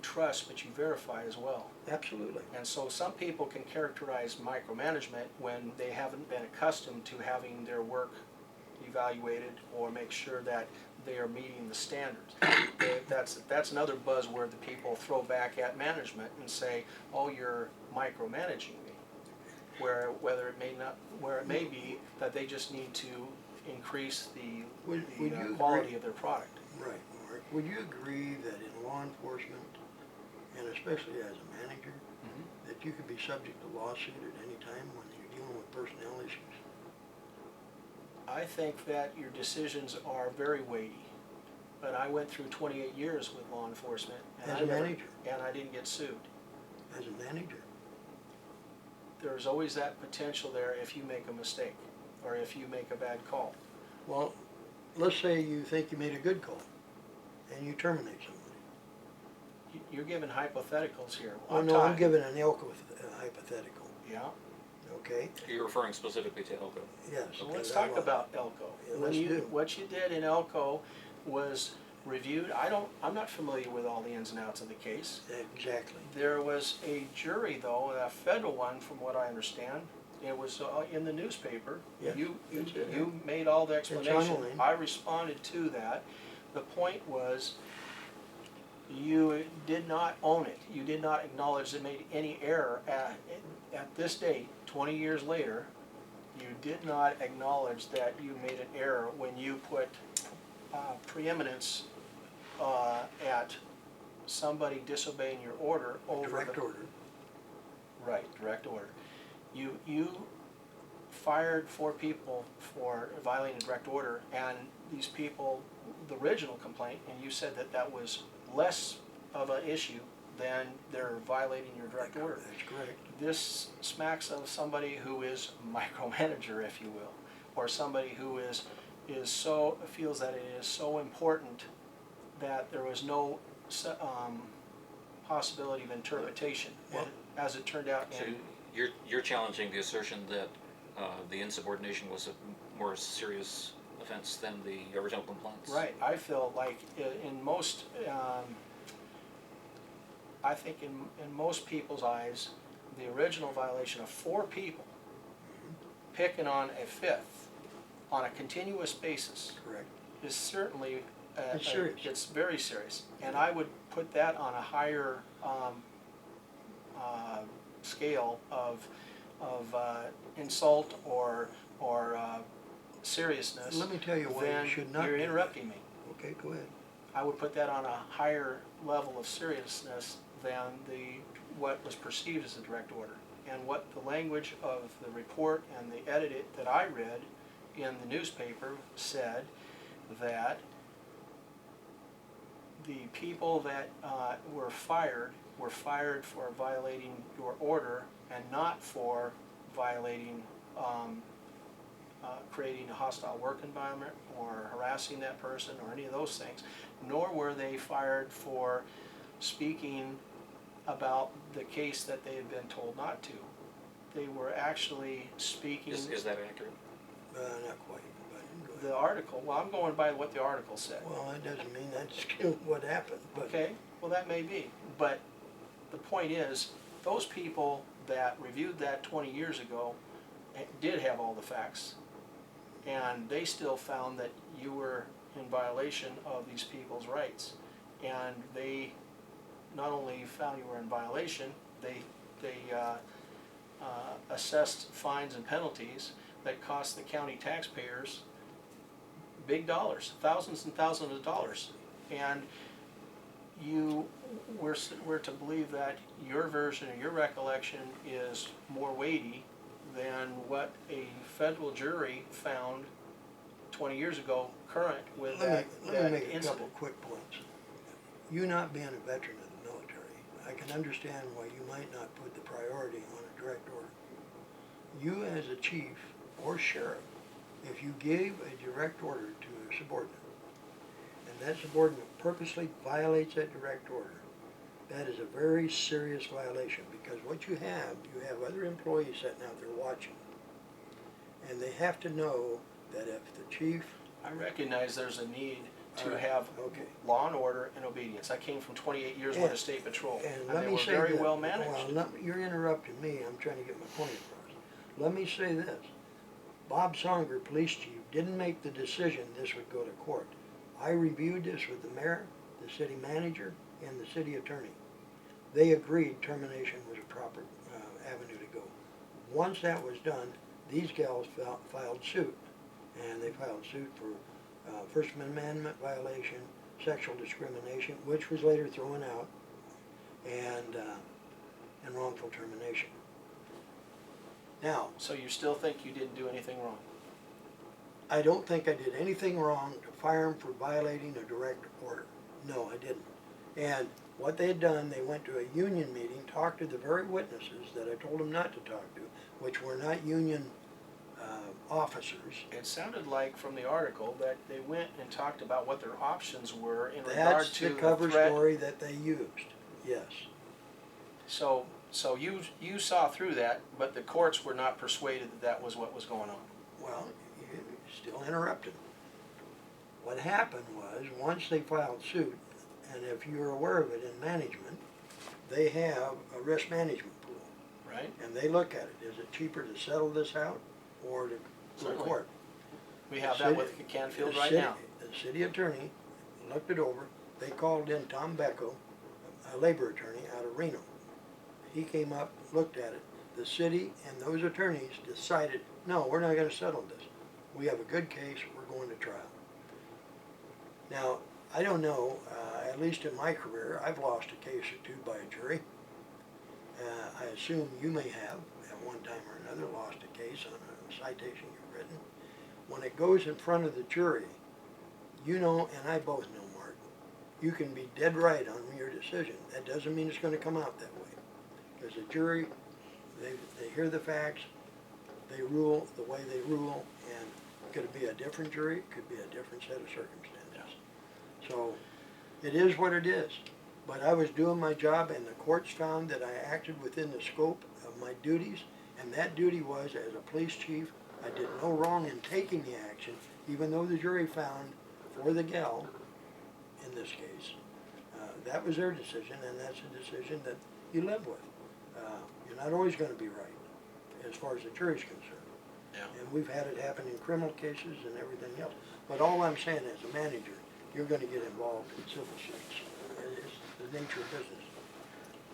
trust, but you verify as well. Absolutely. And so some people can characterize micromanagement when they haven't been accustomed to having their work evaluated or make sure that they are meeting the standards. That's another buzzword that people throw back at management and say, "Oh, you're micromanaging me." Where it may be that they just need to increase the Would you quality agree? of their product. Right, Mark. Would you agree that in law enforcement, and especially as a manager, that you could be subject to lawsuit at any time when you're dealing with personnel issues? I think that your decisions are very weighty, but I went through 28 years with law enforcement. And As a manager? And I didn't get sued. As a manager? There's always that potential there if you make a mistake or if you make a bad call. Well, let's say you think you made a good call and you terminate somebody. You're giving hypotheticals here. Oh, no, I'm giving an Elko hypothetical, Yeah. okay? You're referring specifically to Elko. Yes. So okay, let's that talk one. about Elko. Yeah, let's do. What you did in Elko was reviewed. I'm not familiar with all the ins and outs of the case. Exactly. There was a jury, though, a federal one, from what I understand, It was in the newspaper. Yes, it's in You made all the explanation. online. I responded to that. The point was, you did not own it. You did not acknowledge they made any error at this date, 20 years later. You did not acknowledge that you made an error when you put preeminence at somebody disobeying your order over Direct the, order. right, direct order. You fired 4 people for violating direct order, and these people, the original complaint, and you said that that was less of an issue than they're violating your direct order. That's correct. This smacks of somebody who is micromanager, if you will, or somebody who so feels that it is so important that there was no possibility of interpretation. Well, as it turned out, So you're challenging the assertion that the insubordination was a more serious offense than the original complaints? right. I feel like in most, I think in most people's eyes, the original violation of 4 people picking on a 5th on a continuous basis Correct. is certainly It's serious. it's very serious, and I would put that on a higher scale of insult or seriousness. Let me tell you why then you should not You're do that. interrupting me. Okay, go ahead. I would put that on a higher level of seriousness than what was perceived as a direct order. And what the language of the report and the edit that I read in the newspaper said that the people that were fired for violating your order and not for violating, creating a hostile work environment or harassing that person or any of those things, nor were they fired for speaking about the case that they had been told not to. They were actually speaking. Is that accurate? Not quite, but go ahead. The article, well, I'm going by what the article said. Well, that doesn't mean that's what happened, but. Okay, well, that may be, but the point is, those people that reviewed that 20 years ago did have all the facts, and they still found that you were in violation of these people's rights. And they not only found you were in violation, they assessed fines and penalties that cost the county taxpayers big dollars, thousands and thousands of dollars. And we're to believe that your version or your recollection is more weighty than what a federal jury found 20 years ago current with Let me that make a incident. couple quick points. You not being a veteran of the military, I can understand why you might not put the priority on a direct order. You as a chief or sheriff, if you gave a direct order to a subordinate, and that subordinate purposely violates that direct order, that is a very serious violation, because what you have other employees sitting out there watching. And they have to know that if the chief. I recognize there's a need to All right, have okay. law and order and obedience. I came from 28 years with the state patrol, And and let they me were say very this. well managed. Well, you're interrupting me, I'm trying to get my point across. Let me say this, Bob Songer, police chief, didn't make the decision this would go to court. I reviewed this with the mayor, the city manager, and the city attorney. They agreed termination was a proper avenue to go. Once that was done, these gals filed suit, and they filed suit for First Amendment violation, sexual discrimination, which was later thrown out, and wrongful termination. Now, So you still think you didn't do anything wrong? I don't think I did anything wrong to fire him for violating a direct order. No, I didn't. And what they had done, they went to a union meeting, talked to the very witnesses that I told them not to talk to, which were not union officers. It sounded like from the article that they went and talked about what their options were in regard That's to the cover threat. story that they used, yes. So you saw through that, but the courts were not persuaded that that was what was going on. Well, you still interrupted. What happened was, once they filed suit, and if you're aware of it in management, they have a risk management pool. Right. And they look at it, is it cheaper to settle this out or to go to Certainly. court? We have The that city- with Canfield the right city- now. The city attorney looked it over. They called in Tom Becko, a labor attorney out of Reno. He came up, looked at it. The city and those attorneys decided, no, we're not gonna settle this. We have a good case, we're going to trial. Now, I don't know, at least in my career, I've lost a case or two by a jury. I assume you may have, at one time or another, lost a case on a citation you've written. When it goes in front of the jury, you know, and I both know, Mark, you can be dead right on your decision. That doesn't mean it's gonna come out that way. Because the jury, they hear the facts, they rule the way they rule, and could it be a different jury? It could be a different set of circumstances. So, it is what it is. But I was doing my job, and the courts found that I acted within the scope of my duties, and that duty was, as a police chief, I did no wrong in taking the action, even though the jury found for the gal, in this case. That was their decision, and that's a decision that you live with. You're not always gonna be right, as far as the jury's concerned. Yeah. And we've had it happen in criminal cases and everything else. But all I'm saying, as a manager, you're gonna get involved in civil suits. It's the nature of business.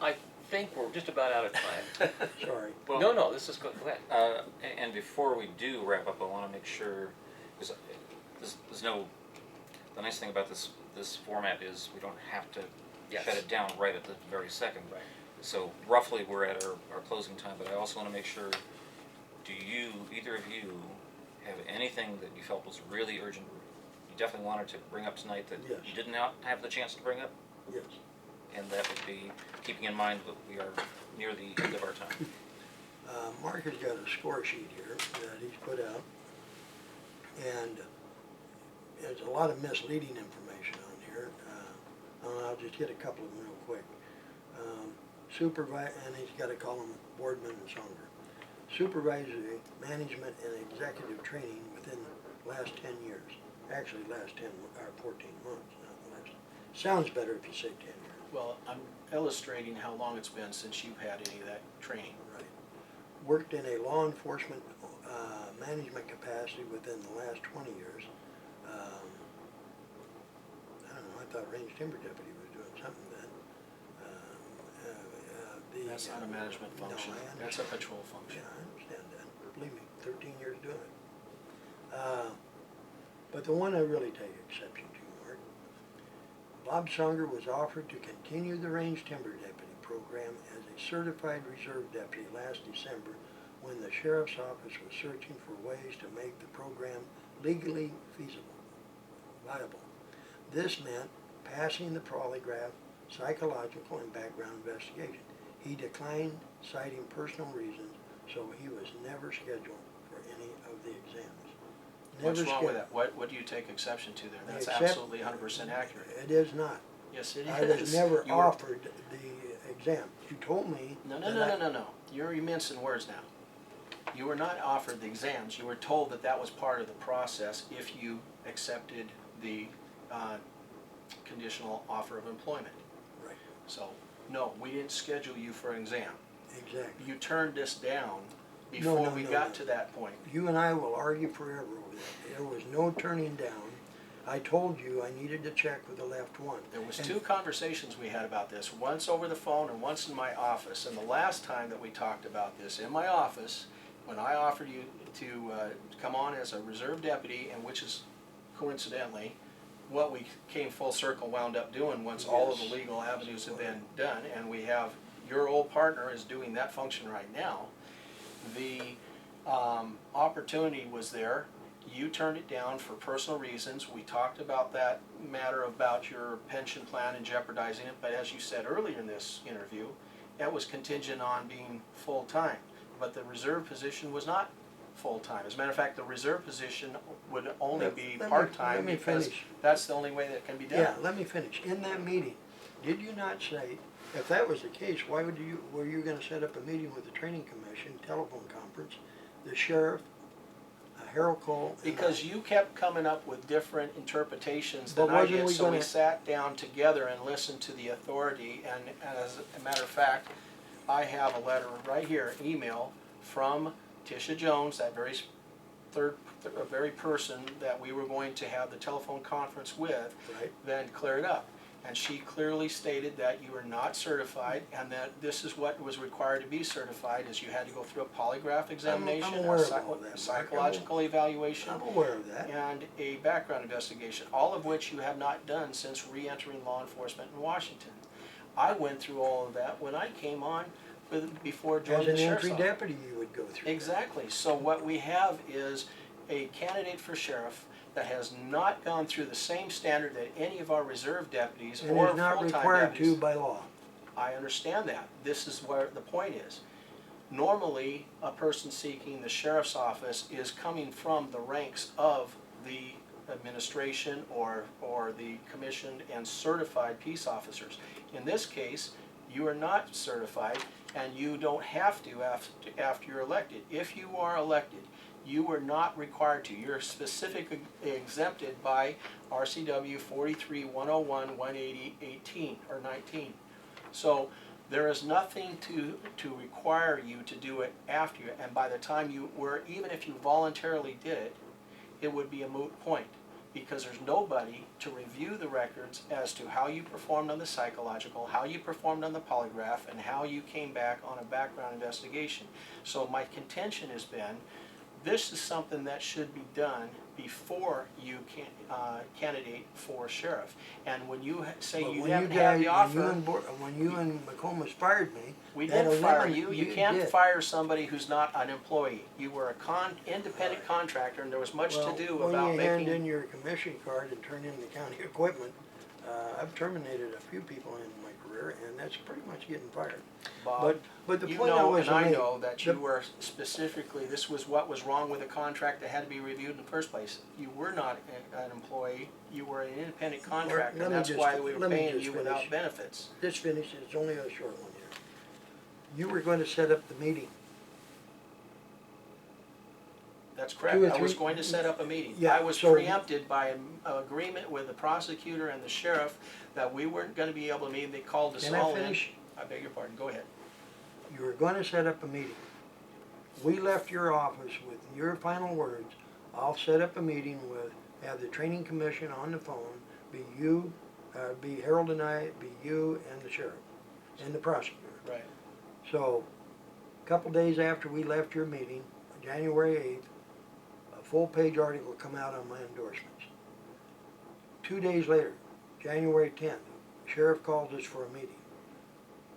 I think we're just about out of time. Sorry. Well, No, this is good. Go ahead. And before we do wrap up, I want to make sure, because there's no, the nice thing about this format is we don't have to Yes. shut it down right at the very second. Right. So roughly we're at our closing time, but I also want to make sure, do you, either of you, have anything that you felt was really urgent, you definitely wanted to bring up tonight that Yes. you did not have the chance to bring up? Yes. And that would be, keeping in mind that we are near the end of our time. Mark has got a score sheet here that he's put out, and there's a lot of misleading information on here. I'll just hit a couple of them real quick. And he's got to call them Boardman and Songer. Supervisory, management, and executive training within the last 10 years. Actually, last 10 or 14 months, not the last. Sounds better if you say 10 years. Well, I'm illustrating how long it's been since you've had any of that training. Right. Worked in a law enforcement management capacity within the last 20 years. I don't know, I thought range timber deputy was doing something then. That's not a management function. No, I That's a understand. patrol function. Yeah, I understand that. Believe me, 13 years doing it. But the one I really take exception to, Mark, Bob Songer was offered to continue the range timber deputy program as a certified reserve deputy last December when the sheriff's office was searching for ways to make the program legally feasible, viable. This meant passing the polygraph, psychological, and background investigation. He declined, citing personal reasons, so he was never scheduled for any of the exams. What's Never wrong with scheduled. that? What do you take exception to there? That's Except- absolutely 100% accurate. It is not. Yes, it is. I was never You were- offered the exam. You told me. No. You're mincing words now. You were not offered the exams. You were told that that was part of the process if you accepted the conditional offer of employment. Right, So, no, we didn't schedule you for an exam. exactly. You turned this down before we got to that point. You and I will argue forever over that. There was no turning down. I told you I needed to check with the left one. There was And- 2 conversations we had about this, once over the phone and once in my office. And the last time that we talked about this in my office, when I offered you to come on as a reserve deputy, and which is coincidentally what we came full circle wound up doing once all of the Yes. legal avenues have been done, and we have, your old partner is doing that function right now. The opportunity was there. You turned it down for personal reasons. We talked about that matter about your pension plan and jeopardizing it, but as you said earlier in this interview, that was contingent on being full-time. But the reserve position was not full-time. As a matter of fact, the reserve position would only be Let me part-time because finish. that's the only way that can be done. Yeah, let me finish. In that meeting, did you not say, if that was the case, why were you gonna set up a meeting with the training commission, telephone conference, the sheriff, Harold Cole? and Because I? you kept coming up with different interpretations But than I wasn't did, we so we gonna- sat down together and listened to the authority, and as a matter of fact, I have a letter right here, email from Tisha Jones, that very person that we were going to have the telephone conference with, Right. then cleared up. And she clearly stated that you are not certified, and that this is what was required to be certified, is you had to go through a polygraph examination, aware a of all that, Mark. psychological evaluation, I'm aware of that. and a background investigation, all of which you have not done since re-entering law enforcement in Washington. I went through all of that when I came on before As joining an the sheriff's entry office. deputy, you would go through that. Exactly. So what we have is a candidate for sheriff that has not gone through the same standard that any of our reserve deputies And or is not full-time required deputies. to by law. I understand that. This is where the point is. Normally, a person seeking the sheriff's office is coming from the ranks of the administration or the commissioned and certified peace officers. In this case, you are not certified, and you don't have to after you're elected. If you are elected, you are not required to. You're specifically exempted by RCW 43-101-180-18 or 19. So there is nothing to require you to do it after you, and by the time you were, even if you voluntarily did it, it would be a moot point, because there's nobody to review the records as to how you performed on the psychological, how you performed on the polygraph, and how you came back on a background investigation. So my contention has been, this is something that should be done before you can candidate for sheriff. And when you say But you when haven't had the offer, when you and McComas fired me, we that did fire eliminated- you. You can't did. fire somebody who's not an employee. You were a independent contractor, and there was much Well, to do when about you hand making. in your commission card and turn in the county equipment, I've terminated a few people in my career, and that's pretty much getting fired. Bob, But the you point I know, was and I to make- know that you the- were specifically, this was what was wrong with the contract that had to be reviewed in the first place. You were not an employee, you were an independent contractor, let and me that's just- why we were let me paying just you finish. without benefits. Just finish, it's only a short one here. You were going to set up the meeting. That's correct. 2 or I was 3 going to set up a meeting. Yeah, I was so- preempted by an agreement with the prosecutor and the sheriff that we weren't gonna be able to meet. They called us Can I all in. finish? I beg your pardon, go ahead. You were going to set up a meeting. We left your office with your final words. I'll set up a meeting with, have the training commission on the phone, be you, be Harold and I, be you and the sheriff, and the prosecutor. Right. So, a couple days after we left your meeting, January 8th, a full-page article come out on my endorsements. 2 days later, January 10th, sheriff calls us for a meeting.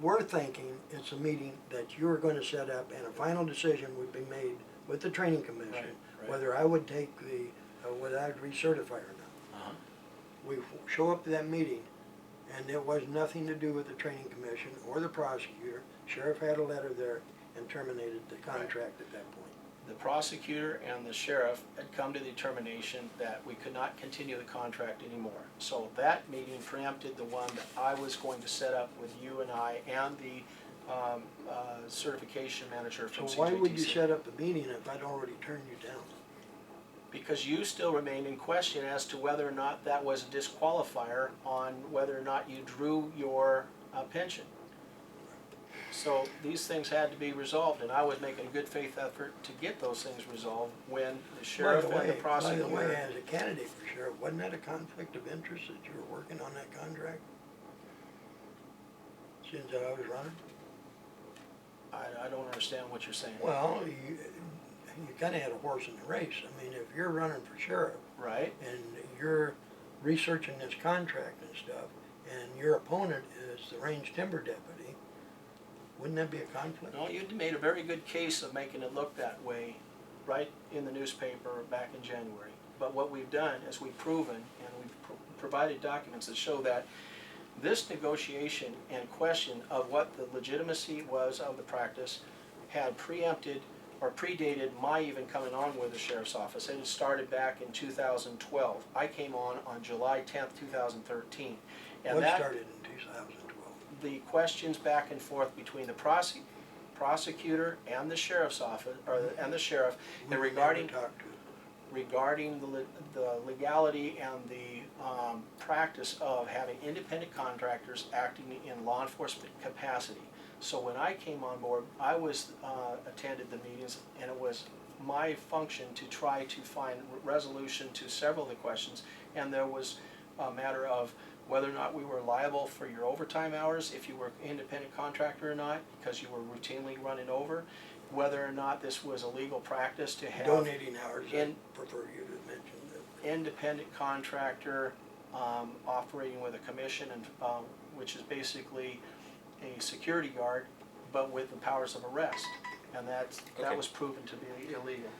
We're thinking it's a meeting that you're going to set up, and a final decision would be made with the training commission, Right. whether I would take whether I'd recertify or not. Uh-huh. We show up to that meeting, and it was nothing to do with the training commission or the prosecutor. Sheriff had a letter there and terminated the contract at that point. The prosecutor and the sheriff had come to the determination that we could not continue the contract anymore. So that meeting preempted the one that I was going to set up with you and I and the certification manager So from CJTC. why would you set up the meeting if I'd already turned you down? Because you still remained in question as to whether or not that was a disqualifier on whether or not you drew your pension. So these things had to be resolved, and I was making a good faith effort to get those things resolved when the sheriff and the By the prosecutor. way, as a candidate for sheriff, wasn't that a conflict of interest that you were working on that contract? Since I was running? I don't understand what you're saying. Well, you kinda had a horse in the race. I mean, if you're running for sheriff Right? and you're researching this contract and stuff, and your opponent is the range timber deputy, wouldn't that be a conflict? No, you made a very good case of making it look that way right in the newspaper back in January. But what we've done is we've proven, and we've provided documents that show that this negotiation and question of what the legitimacy was of the practice had preempted or predated my even coming on with the sheriff's office. It had started back in 2012. I came on July 10th, 2013. And What that, started in 2012? the questions back and forth between the prosecutor and the sheriff's office, and the sheriff, We and were regarding never talked to. regarding the legality and the practice of having independent contractors acting in law enforcement capacity. So when I came on board, I was attended the meetings, and it was my function to try to find resolution to several of the questions. And there was a matter of whether or not we were liable for your overtime hours, if you were an independent contractor or not, because you were routinely running over, whether or not this was a legal practice to have Donating hours, I prefer you to mention that. independent contractor operating with a commission, and which is basically a security guard, but with the powers of arrest, and that Okay. was proven to be illegal.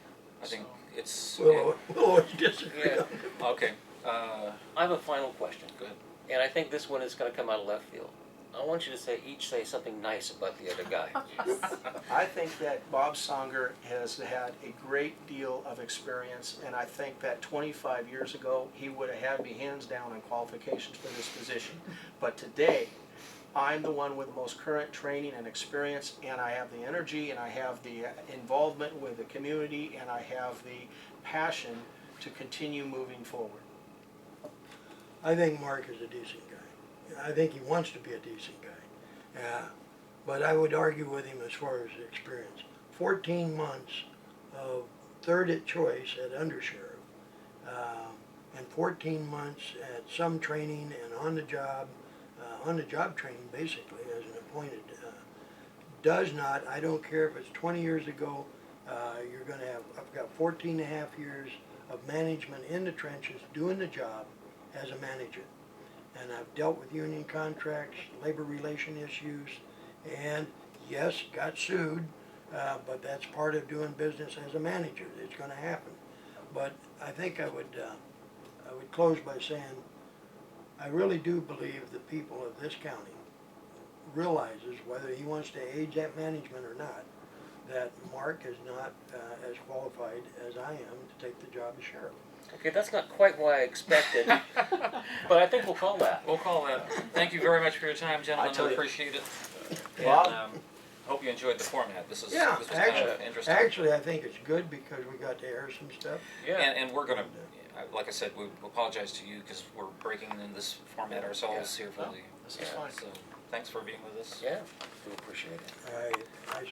I think So, it's, We'll always disagree Yeah. on it. okay, I have a final question, go ahead. and I think this one is gonna come out of left field. I want you to each say something nice about the other guy. I think that Bob Songer has had a great deal of experience, and I think that 25 years ago, he would have had me hands down on qualifications for this position. But today, I'm the one with the most current training and experience, and I have the energy, and I have the involvement with the community, and I have the passion to continue moving forward. I think Mark is a decent guy. I think he wants to be a decent guy. But I would argue with him as far as the experience. 14 months of third at choice at undersheriff, and 14 months at some training and on the job training basically as an appointed, does not, I don't care if it's 20 years ago, you're going to have, I've got 14 and a half years of management in the trenches doing the job as a manager. And I've dealt with union contracts, labor relation issues, and yes, got sued, but that's part of doing business as a manager. It's going to happen. But I think I would close by saying I really do believe the people of this county realizes, whether he wants to age that management or not, that Mark is not as qualified as I am to take the job of sheriff. Okay, that's not quite what I expected, but I think we'll call that. We'll call that. Thank you very much for your time, gentlemen. I tell I you. appreciate it. Bob? And hope you enjoyed the format. This was kind of interesting. Actually, I think it's good because we got to air some stuff. Yeah. And we're gonna, like I said, we apologize to you because we're breaking in this format ourselves here for Well, this is the. fine. So thanks for being with us. Yeah, we appreciate it. I